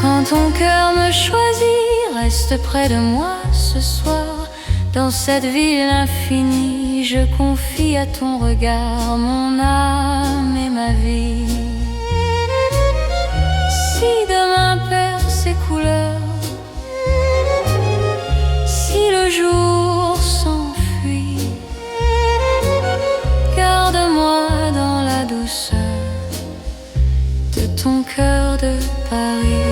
Quand ton cœur me choisit, reste près de moi ce soir. Dans cette ville infinie, je confie à ton regard mon âme et ma vie. Si demain perd ses couleurs, si le jour s'enfuit, garde-moi dans la douceur de ton cœur de Paris.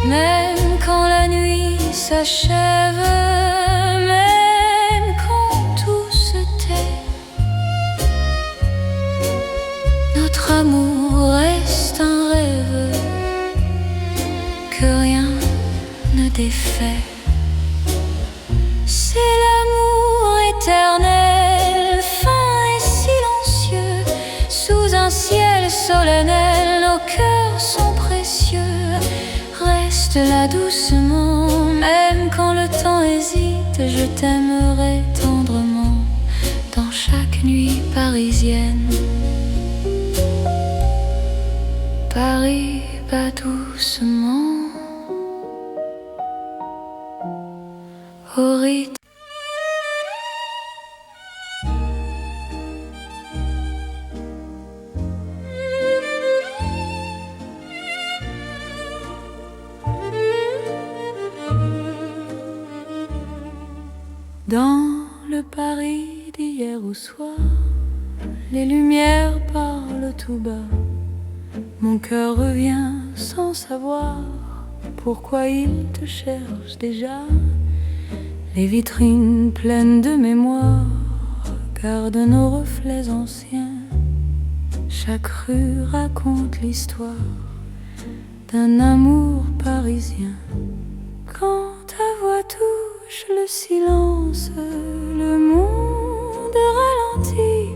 Même quand la nuit s'achève, même quand tout se tait, notre amour reste un rêve que rien ne défait. C'est l'amour éternel. Reste là doucement, même quand le temps hésite, je t'aimerai tendrement dans chaque nuit parisienne. Paris bat doucement au rythme. Dans le Paris d'hier au soir, les lumières parlent tout bas. Mon cœur revient sans savoir pourquoi il te cherche déjà. Les vitrines pleines de mémoire gardent nos reflets anciens. Chaque rue raconte l'histoire d'un amour parisien. Quand ta voix touche le silence, le monde ralentit.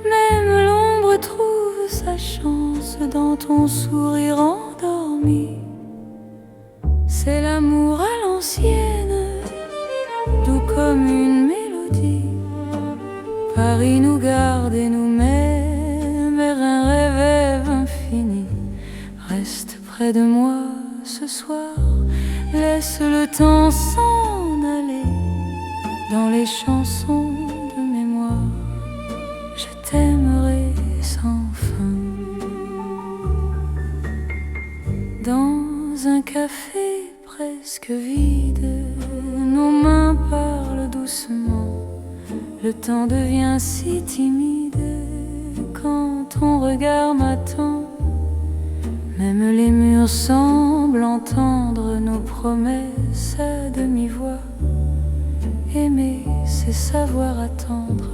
Même l'ombre trouve sa chance dans ton sourire endormi. C'est l'amour à l'ancienne, doux comme une mélodie. Paris nous garde et nous mène vers un rêve infini. Reste près de moi ce soir, laisse le temps s'en aller dans les chansons de mémoire. Je t'aimerai sans fin. Dans un café presque vide, nos mains parlent doucement. Le temps devient si timide quand ton regard m'attend. Même les murs semblent entendre nos promesses à demi-voix. Aimer, c'est savoir attendre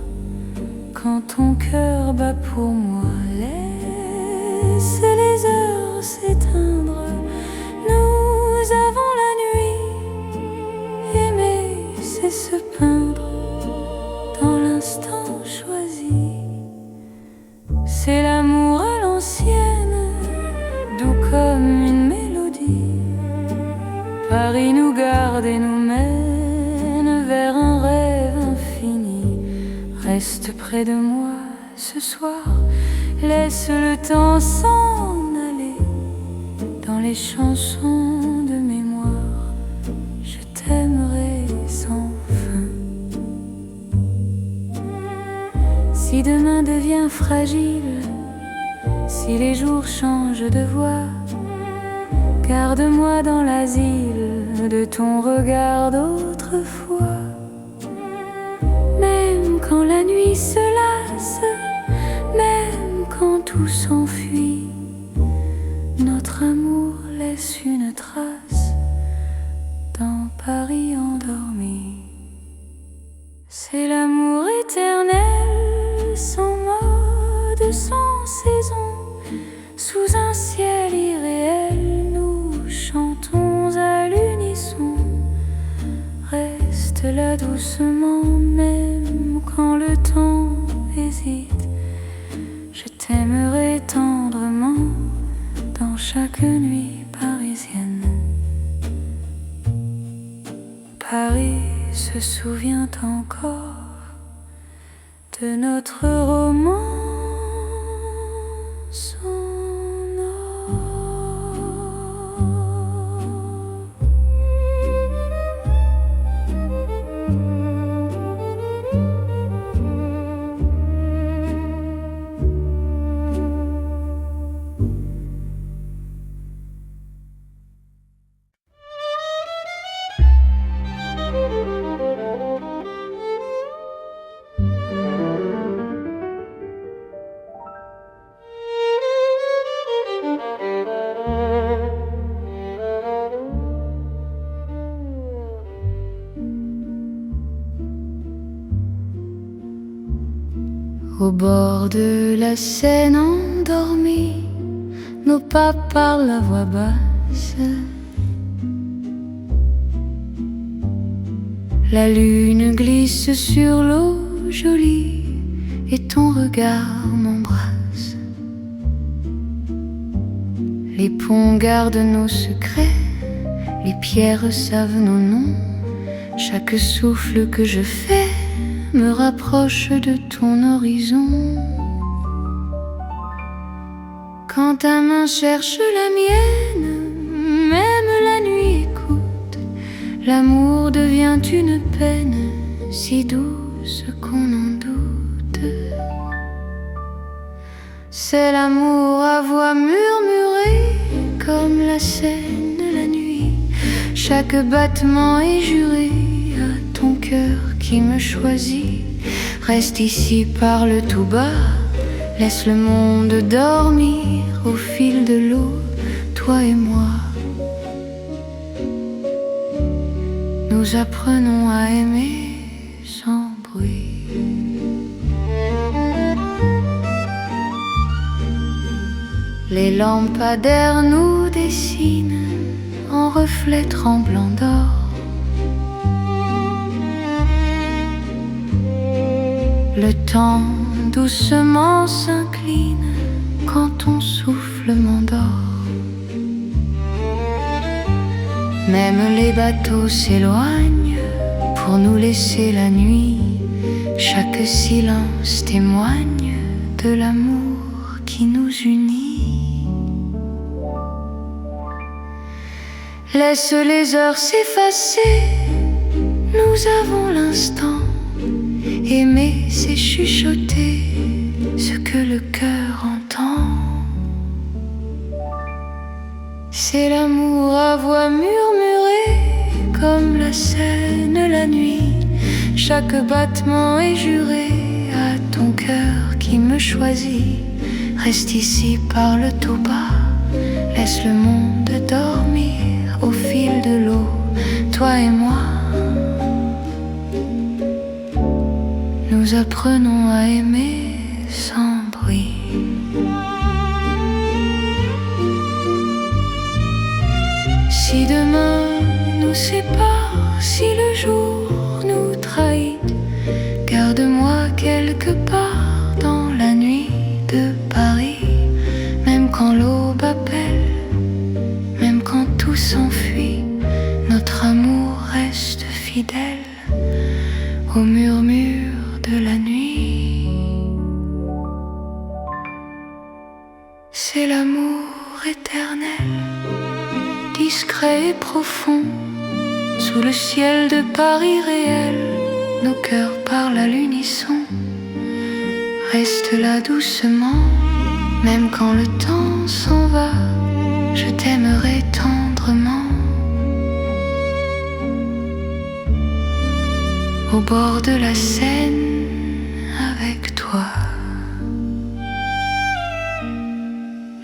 quand ton cœur bat pour moi. Laisse les heures s'éteindre, nous avons la nuit. Aimer, c'est se peindre dans l'instant choisi. C'est l'amour à l'ancienne, doux comme une mélodie. Paris nous garde et nous mène vers un rêve infini. Reste près de moi ce soir, laisse le temps s'en aller dans les chansons de mémoire. Je t'aimerai sans fin. Si demain devient fragile, si les jours changent de voix, garde-moi dans l'asile de ton regard d'autrefois. Même quand la nuit se lasse, même quand tout s'enfuit, notre amour laisse une trace dans Paris endormi. C'est l'amour éternel, sans mode, sans saison. Sous un ciel irréel, nous chantons à l'unisson. Reste là doucement, même quand le temps hésite. Je t'aimerai tendrement dans chaque nuit parisienne. Paris se souvient encore de notre romance. Au bord de la Seine endormie, nos pas parlent à voix basse. La lune glisse sur l'eau jolie et ton regard m'embrasse. Les ponts gardent nos secrets, Les pierres savent nos noms. Chaque souffle que je fais me rapproche de ton horizon. Quand ta main cherche la mienne, même la nuit écoute. L'amour devient une peine si douce qu'on en doute. C'est l'amour à voix murmurée comme la Seine la nuit. Chaque battement est juré à ton cœur qui me choisit. Reste ici, parle tout bas, laisse le monde dormir au fil de l'eau, toi et moi. Nous apprenons à aimer sans bruit. Les lampadaires nous dessinent en reflets tremblants d'or. Le temps doucement s'incline quand ton souffle m'endort. Même les bateaux s'éloignent pour nous laisser la nuit. Chaque silence témoigne de l'amour qui nous unit. Laisse les heures s'effacer, nous avons l'instant. Aimer, c'est chuchoter ce que le cœur entend. C'est l'amour à voix murmurée comme la Seine la nuit. Chaque battement est juré à ton cœur qui me choisit. Reste ici, parle tout bas, laisse le monde dormir au fil de l'eau, toi et moi. Nous apprenons à aimer sans bruit. Si demain nous sépare, si le jour nous trahit, garde-moi quelque part dans la nuit de Paris. Même quand l'aube appelle, même quand tout s'enfuit, notre amour reste fidèle au murmure de la nuit. C'est l'amour éternel, discret et profond, sous le ciel de Paris réel. Nos cœurs parlent à l'unisson. Reste là doucement, même quand le temps s'en va, je t'aimerai tendrement. Au bord de la Seine avec toi.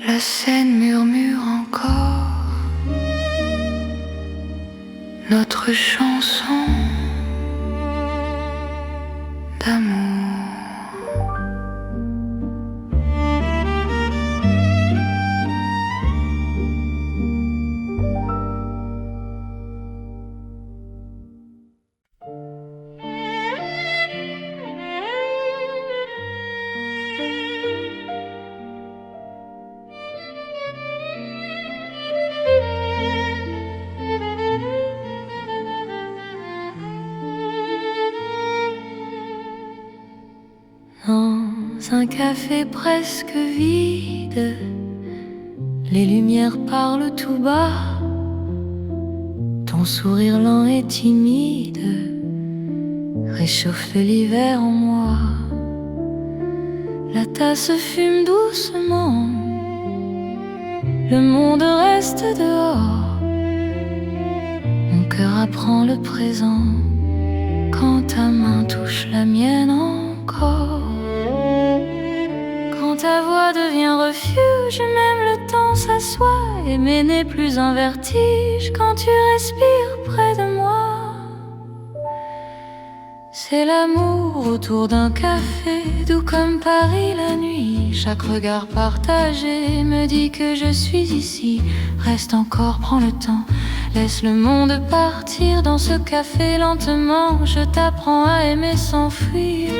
La Seine murmure encore notre chanson d'amour. Dans un café presque vide, les lumières parlent tout bas. Ton sourire lent et timide réchauffe l'hiver en moi. La tasse fume doucement, le monde reste dehors. Mon cœur apprend le présent quand ta main touche la mienne encore. Quand ta voix devient refuge, même le temps s'assoit. Aimer n'est plus un vertige quand tu respires près de moi. C'est l'amour autour d'un café, doux comme Paris la nuit. Chaque regard partagé me dit que je suis ici. Reste encore, prends le temps, laisse le monde partir dans ce café lentement. Je t'apprends à aimer sans fuir.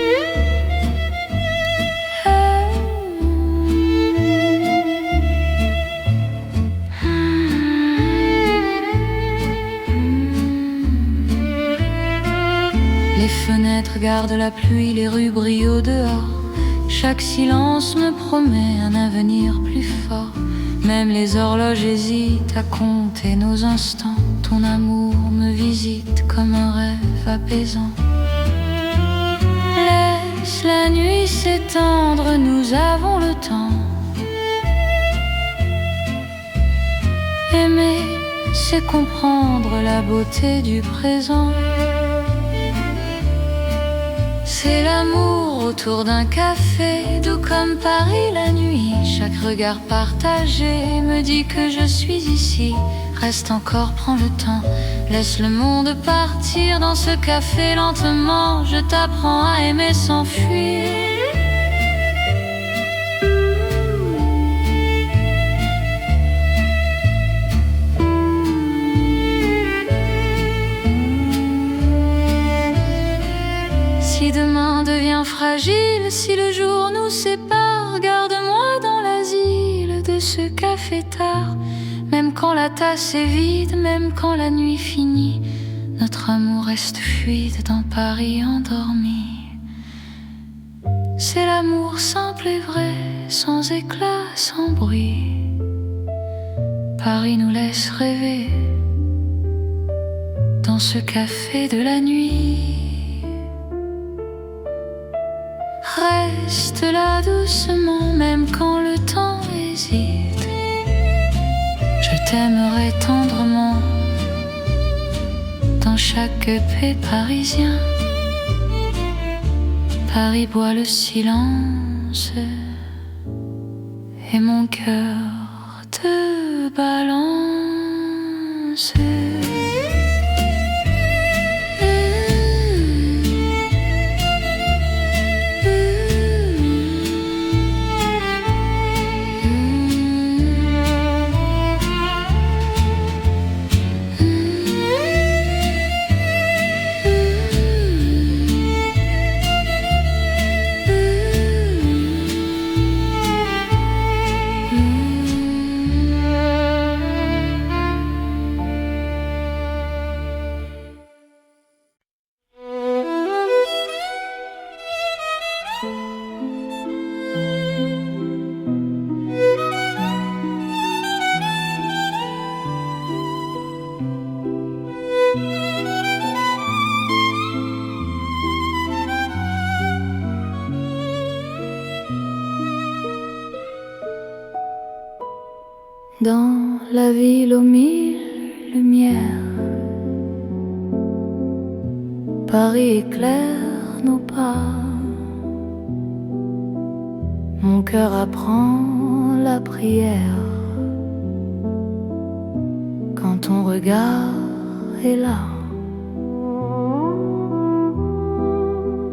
regarde la pluie, les rues brillent au dehors. Chaque silence me promet un avenir plus fort. Même les horloges hésitent à compter nos instants. Ton amour me visite comme un rêve apaisant. Laisse la nuit s'étendre, nous avons le temps. Aimer, c'est comprendre la beauté du présent. C'est l'amour autour d'un café, doux comme Paris la nuit. Chaque regard partagé me dit que je suis ici. Reste encore, prends le temps, laisse le monde partir dans ce café lentement. Je t'apprends à aimer sans fuir. Si demain devient fragile, si le jour nous sépare, garde-moi dans l'asile de ce café tard. Même quand la tasse est vide, même quand la nuit finit, notre amour reste fluide dans Paris endormi. C'est l'amour simple et vrai, sans éclat, sans bruit. Paris nous laisse rêver dans ce café de la nuit. Reste là doucement, même quand le temps hésite. Je t'aimerai tendrement dans chaque paix parisien. Paris boit le silence et mon cœur te balance. Dans la ville aux mille lumières, Paris éclaire nos pas. Mon cœur apprend la prière quand ton regard est là.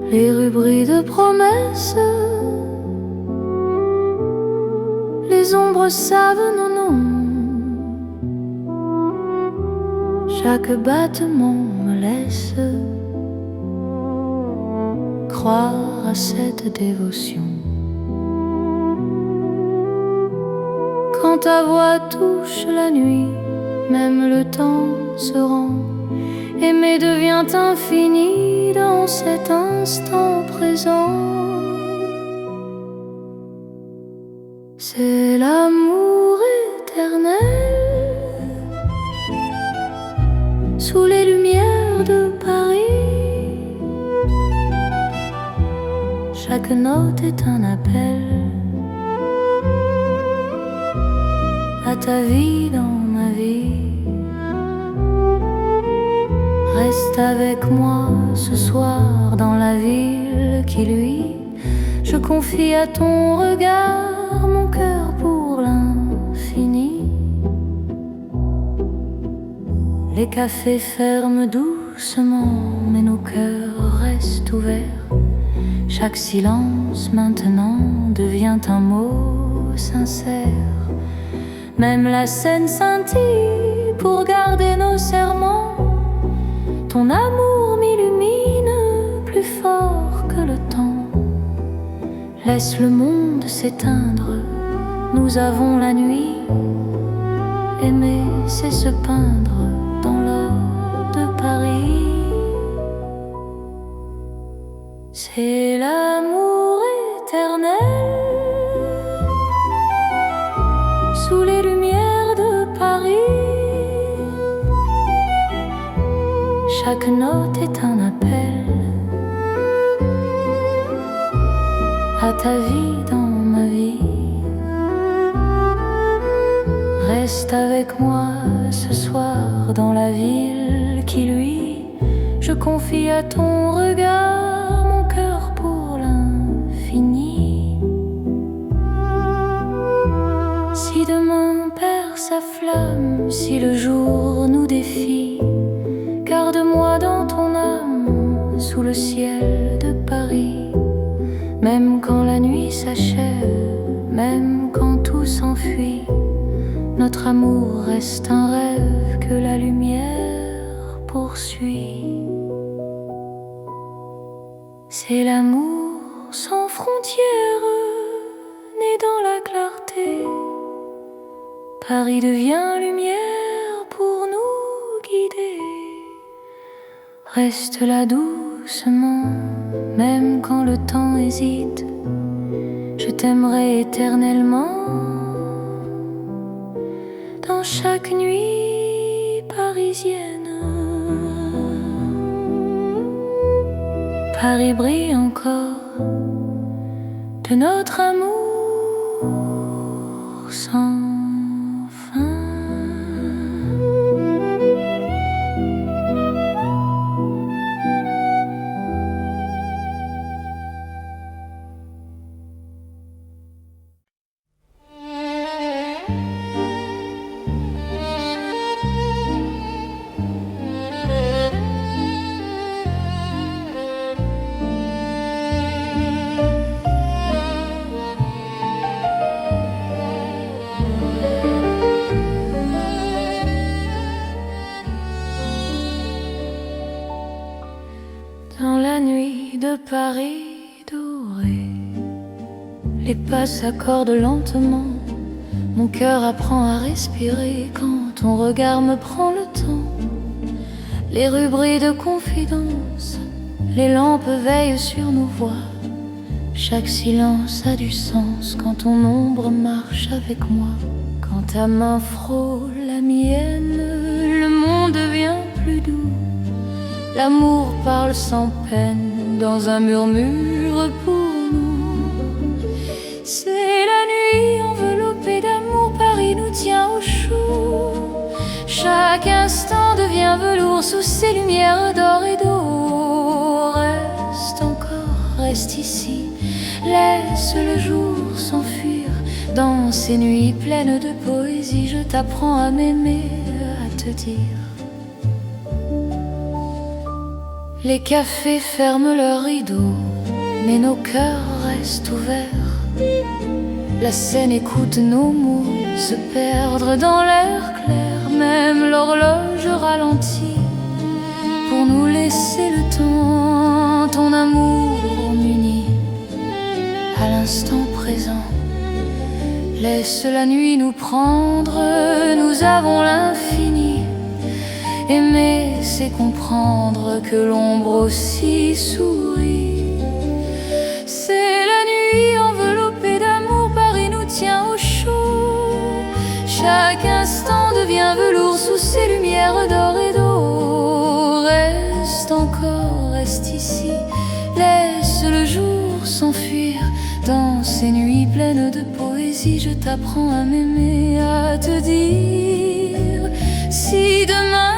Les rues brillent de promesses, les ombres savent nos noms. Chaque battement me laisse croire à cette dévotion. Quand ta voix touche la nuit, même le temps se rend. Aimer devient infini dans cet instant présent. C'est l'amour éternel sous les lumières de Paris. Chaque note est un appel à ta vie dans ma vie. Reste avec moi ce soir dans la ville qui luit. Je confie à ton regard mon cœur pour l'infini. Les cafés ferment doucement, mais nos cœurs restent ouverts. Chaque silence maintenant devient un mot sincère. Même la scène scintille pour garder nos serments. Ton amour m'illumine plus fort que le temps. Laisse le monde s'éteindre, nous avons la nuit. Aimer, c'est se peindre dans l'or de Paris. C'est l'amour éternel sous les lumières de Paris. Chaque note est un appel à ta vie dans ma vie. Reste avec moi ce soir dans la ville qui lui, je confie à ton regard mon cœur pour l'infini. Si demain perd sa flamme, si le jour nous défie, garde-moi dans ton âme sous le ciel de Paris. Même quand la nuit s'achève, même quand tout s'enfuit, notre amour reste un rêve que la lumière poursuit. C'est l'amour sans frontières, né dans la clarté. Paris devient lumière pour nous guider. Reste là doucement, même quand le temps hésite. Je t'aimerai éternellement dans chaque nuit parisienne. Paris brille encore de notre amour sans fin. Dans la nuit de Paris doré, les pas s'accordent lentement. Mon cœur apprend à respirer quand ton regard me prend le temps. Les rues brillent de confidence, les lampes veillent sur nos voix. Chaque silence a du sens quand ton ombre marche avec moi. Quand ta main frôle la mienne, le monde devient plus doux. L'amour parle sans peine dans un murmure pour nous. C'est la nuit enveloppée d'amour, Paris nous tient au chaud. Chaque instant devient velours sous ces lumières d'or et d'eau. Reste encore, reste ici, laisse le jour s'enfuir. Dans ces nuits pleines de poésie, je t'apprends à m'aimer, à te dire. Les cafés ferment leurs rideaux, mais nos cœurs restent ouverts. La scène écoute nos mots se perdre dans l'air clair. Même l'horloge ralentit pour nous laisser le temps. Ton amour m'unit à l'instant présent. Laisse la nuit nous prendre, nous avons l'infini. Aimer, c'est comprendre que l'ombre aussi sourit. C'est la nuit enveloppée d'amour, Paris nous tient au chaud. Chaque instant devient velours sous ces lumières d'or et d'eau. Reste encore, reste ici, laisse le jour s'enfuir. Dans ces nuits pleines de poésie, je t'apprends à m'aimer, à te dire. Si demain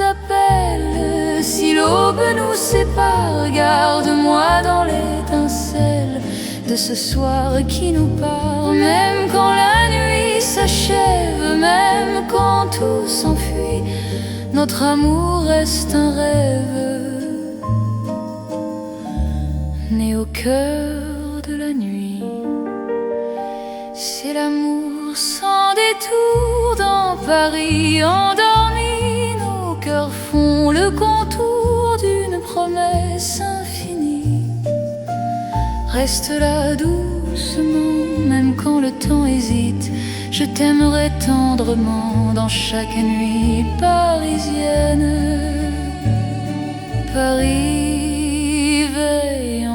appelle, si l'aube nous sépare, garde-moi dans l'étincelle de ce soir qui nous part. Même quand la nuit s'achève, même quand tout s'enfuit, notre amour reste un rêve né au cœur de la nuit. C'est l'amour sans détour dans Paris endormi. Cœurs font le contour d'une promesse infinie. Reste là doucement, même quand le temps hésite. Je t'aimerai tendrement dans chaque nuit parisienne. Paris veille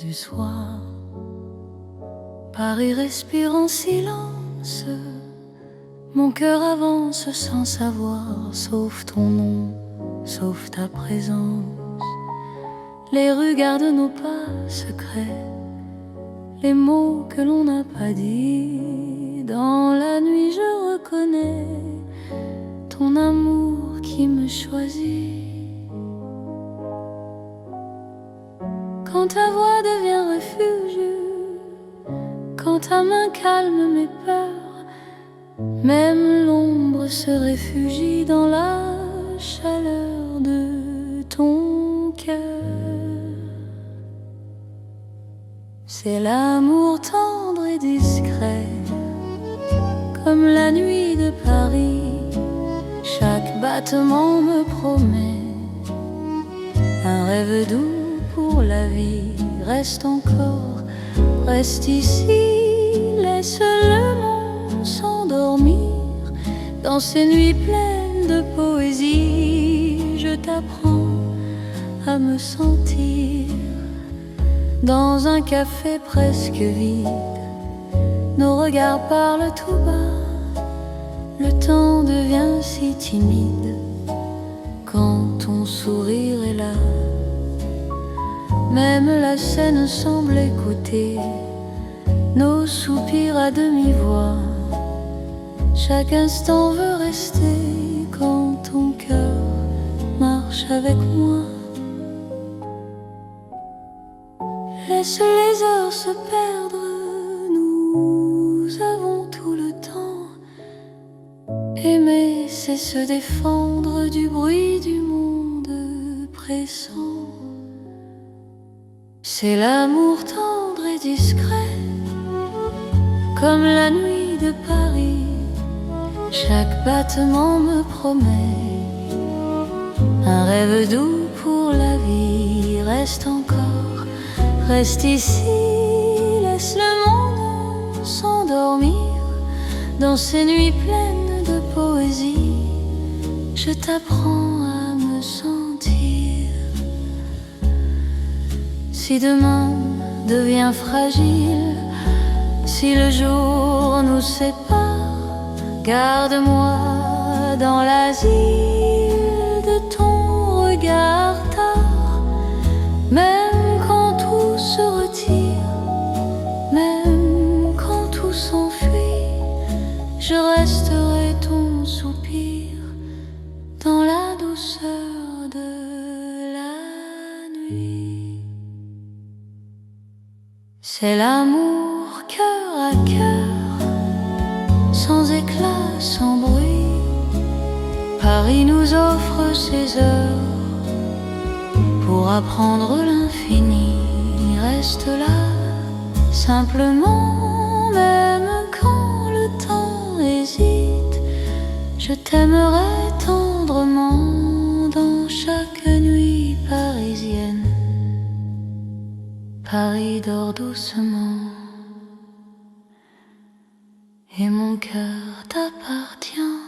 du soir. Paris respire en silence, mon cœur avance sans savoir, sauf ton nom, sauf ta présence. Les rues gardent nos pas secrets, les mots que l'on n'a pas dit. Dans la nuit je reconnais ton amour qui me choisit. Quand ta voix devient refuge, quand ta main calme mes peurs, même l'ombre se réfugie dans la chaleur de ton cœur. C'est l'amour tendre et discret, comme la nuit de Paris. Chaque battement me promet un rêve doux pour la vie. Reste encore, reste ici, laisse le monde s'endormir dans ces nuits pleines de poésie. Je t'apprends à me sentir dans un café presque vide. Nos regards parlent tout bas, le temps devient si timide quand ton sourire est là. Même la scène semble écouter nos soupirs à demi-voix. Chaque instant veut rester quand ton cœur marche avec moi. Laisse les heures se perdre, nous avons tout le temps. Aimer, c'est se défendre du bruit du monde pressant. C'est l'amour tendre et discret, comme la nuit de Paris. Chaque battement me promet un rêve doux pour la vie. Reste encore, reste ici, laisse le monde s'endormir dans ces nuits pleines de poésie. Je t'apprends à me sentir. Si demain devient fragile, si le jour nous sépare, garde-moi dans l'asile de ton regard tard. Même quand tout se retire, même quand tout s'enfuit, je resterai ton soupir dans la douceur de la nuit. C'est l'amour cœur à cœur, sans éclat, sans bruit. Paris nous offre ses heures pour apprendre l'infini. Reste là, simplement, même quand le temps hésite. Je t'aimerai tendrement dans chaque nuit parisienne. Paris dort doucement et mon cœur t'appartient.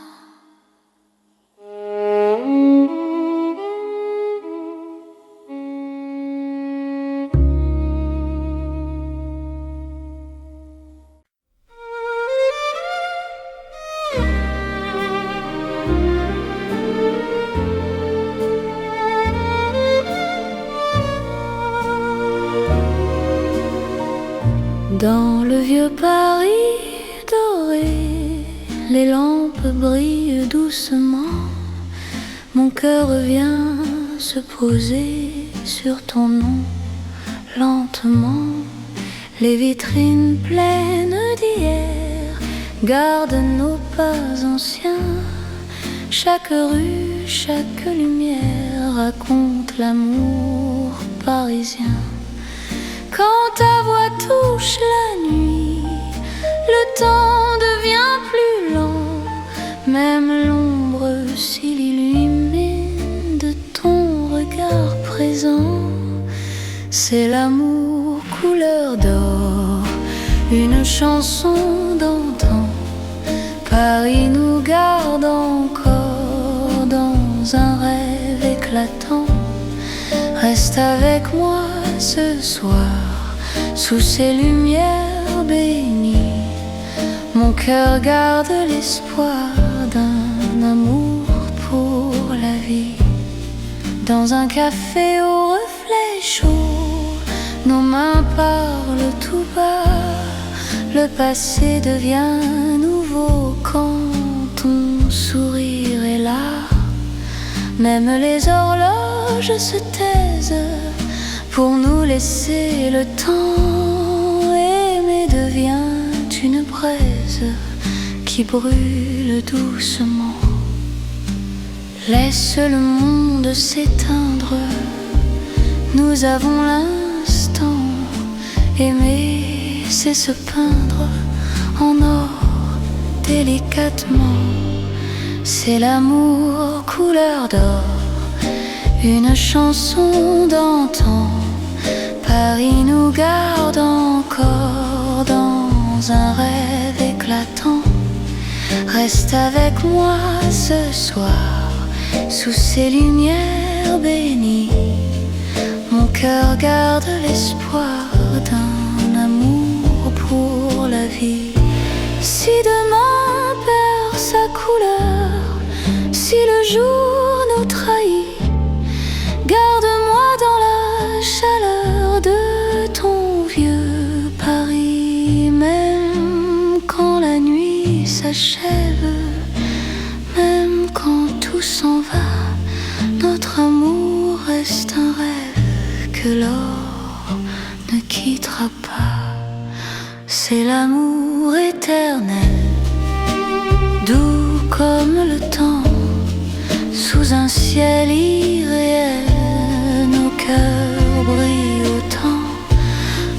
Dans le vieux Paris doré, les lampes brillent doucement. Mon cœur vient se poser sur ton nom, lentement. Les vitrines pleines d'hier gardent nos pas anciens. Chaque rue, chaque lumière raconte l'amour parisien. Quand ta voix touche la nuit, le temps devient plus lent. Même l'ombre s'illumine de ton regard présent. C'est l'amour couleur d'or, une chanson d'antan. Paris nous garde encore dans un rêve éclatant. Reste avec moi ce soir, sous ces lumières bénies. Mon cœur garde l'espoir d'un amour pour la vie. Dans un café au reflet chaud, nos mains parlent tout bas. Le passé devient nouveau quand ton sourire est là. Même les horloges se taisent pour nous laisser le temps. Aimer devient une braise qui brûle doucement. Laisse le monde s'éteindre, nous avons l'instant. Aimer, c'est se peindre en or délicatement. C'est l'amour couleur d'or, une chanson d'antan. Paris nous garde encore dans un rêve éclatant. Reste avec moi ce soir, sous ces lumières bénies. Mon cœur garde l'espoir d'un amour pour la vie. Si demain perd sa couleur, si le jour nous trahit, garde-moi dans la chaleur de ton vieux Paris. Même quand la nuit s'achève, même quand tout s'en va, notre amour reste un rêve que l'or ne quittera pas. C'est l'amour éternel, doux comme le temps, sous un ciel irréel. Nos cœurs brillent autant.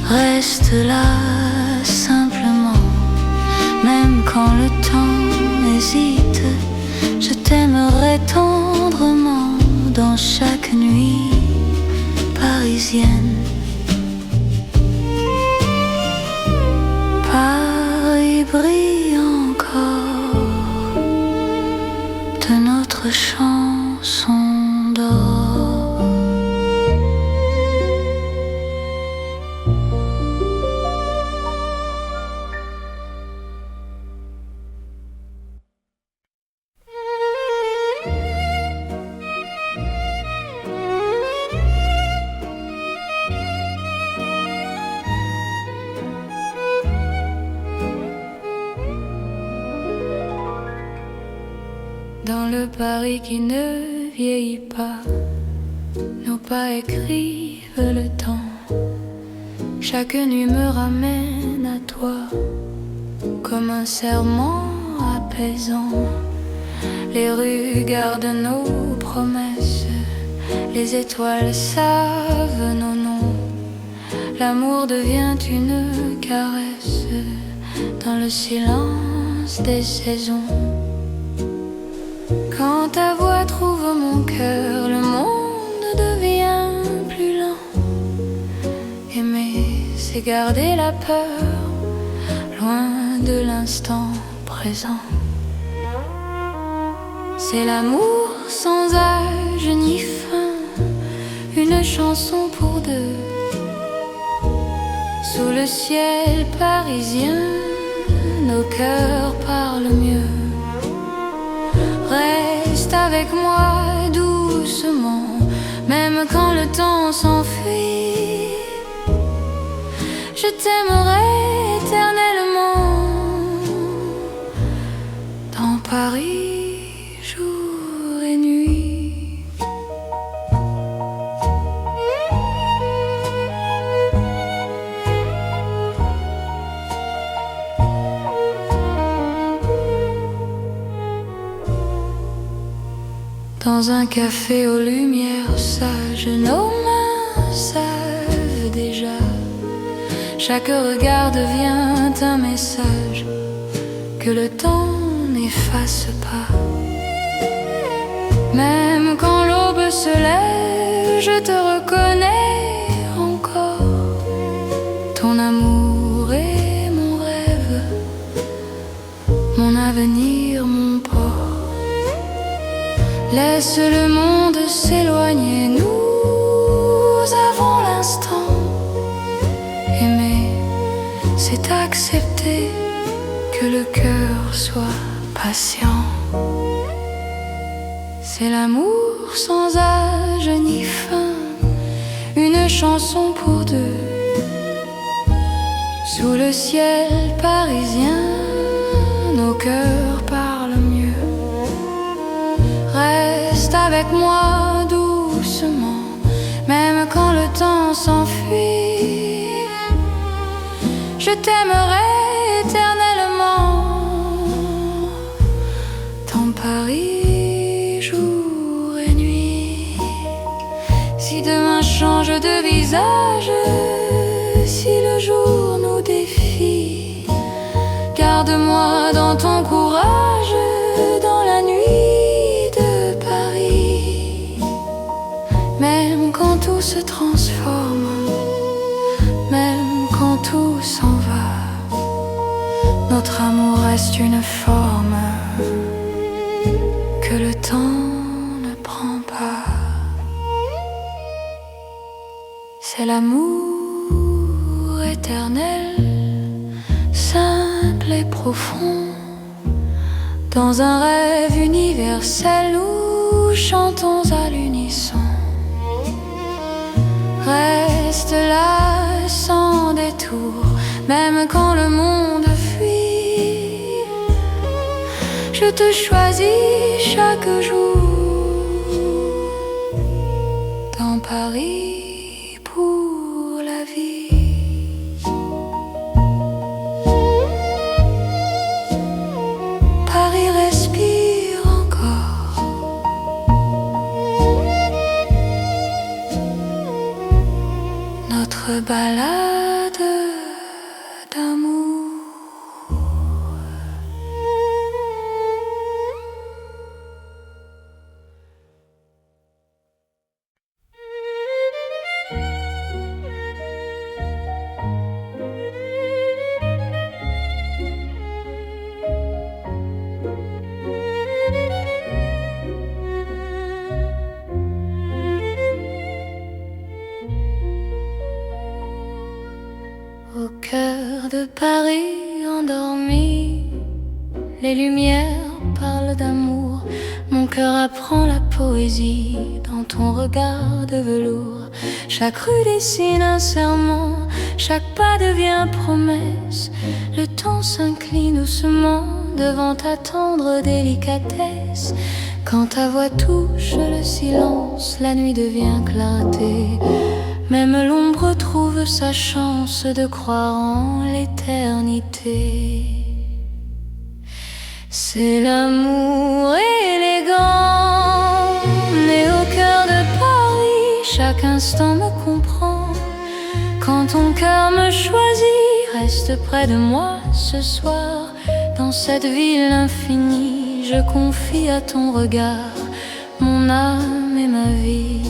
Reste là simplement, même quand le temps hésite. Je t'aimerai tendrement dans chaque nuit parisienne. Paris brille encore de notre chanson d'or. Dans le Paris qui ne vieillit pas, nos pas écrivent le temps. Chaque nuit me ramène à toi, comme un serment apaisant. Les rues gardent nos promesses, les étoiles savent nos noms. L'amour devient une caresse dans le silence des saisons. Quand ta voix trouve mon cœur, le monde devient plus lent. Aimer, c'est garder la peur, loin de l'instant présent. C'est l'amour sans âge ni fin, une chanson pour deux. Sous le ciel parisien, nos cœurs parlent mieux. Reste avec moi doucement, même quand le temps s'enfuit. Je t'aimerai éternellement dans Paris, jour et nuit. Dans un café aux lumières sages, nos mains savent déjà. Chaque regard devient un message que le temps n'efface pas. Même quand l'aube se lève, je te reconnais encore. Ton amour est mon rêve, mon avenir, mon port. Laisse le monde s'éloigner, nous avons l'instant. Aimer, c'est accepter que le cœur soit patient. C'est l'amour sans âge ni fin, une chanson pour deux. Sous le ciel parisien, nos cœurs parlent mieux. Reste avec moi doucement, même quand le temps s'enfuit. Je t'aimerai éternellement dans Paris, jour et nuit. Si demain change de visage, si le jour nous défie, garde-moi dans ton courage, dans la nuit de Paris. Même quand tout se transforme, même quand tout s'en va, notre amour reste une forme que le temps ne prend pas. C'est l'amour éternel, simple et profond. Dans un rêve universel, nous chantons à l'unisson. Reste là sans détour, même quand le monde fuit. Je te choisis chaque jour dans Paris pour la vie. Paris respire encore. Notre balade d'amour. Au cœur de Paris endormi, les lumières parlent d'amour. Mon cœur apprend la poésie dans ton regard de velours. Chaque rue dessine un serment, chaque pas devient promesse. Le temps s'incline doucement devant ta tendre délicatesse. Quand ta voix touche le silence, la nuit devient clarté. Même l'ombre trouve sa chance de croire en l'éternité. C'est l'amour élégant, né au cœur de Paris. Chaque instant me comprend. Quand ton cœur me choisit, reste près de moi ce soir. Dans cette ville infinie, je confie à ton regard mon âme et ma vie.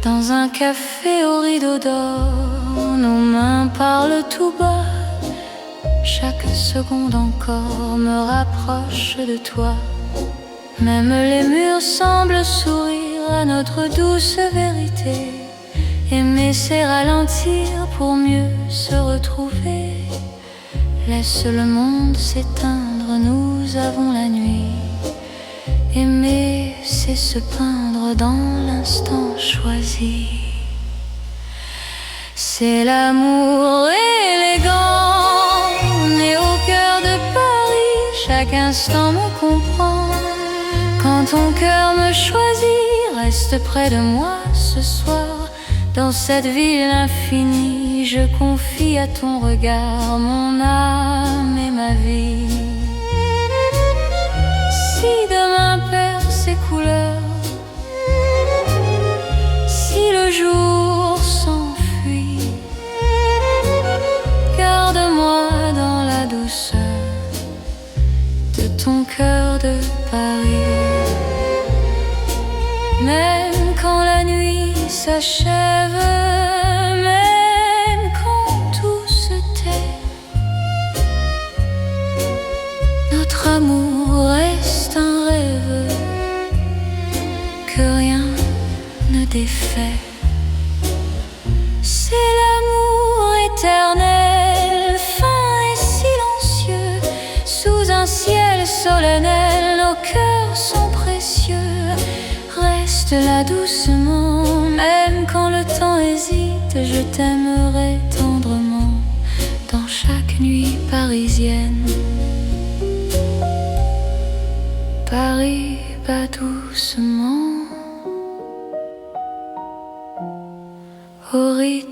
Dans un café au rideau d'or, nos mains parlent tout bas. Chaque seconde encore me rapproche de toi. Même les murs semblent sourire à notre douce vérité. Aimer c'est ralentir pour mieux se retrouver. Laisse le monde s'éteindre, nous avons la nuit. Aimer, c'est se peindre dans l'instant choisi. C'est l'amour élégant, né au cœur de Paris. Chaque instant me comprend. Quand ton cœur me choisit, reste près de moi ce soir. Dans cette ville infinie, je confie à ton regard mon âme et ma vie. Si demain perd ses couleurs, si le jour s'enfuit, garde-moi dans la douceur de ton cœur de Paris. Même quand la nuit s'achève, même quand tout se tait, notre amour reste un rêve que rien ne défait. C'est l'amour éternel. va doucement, même quand le temps hésite, je t'aimerai tendrement dans chaque nuit parisienne. Paris va doucement.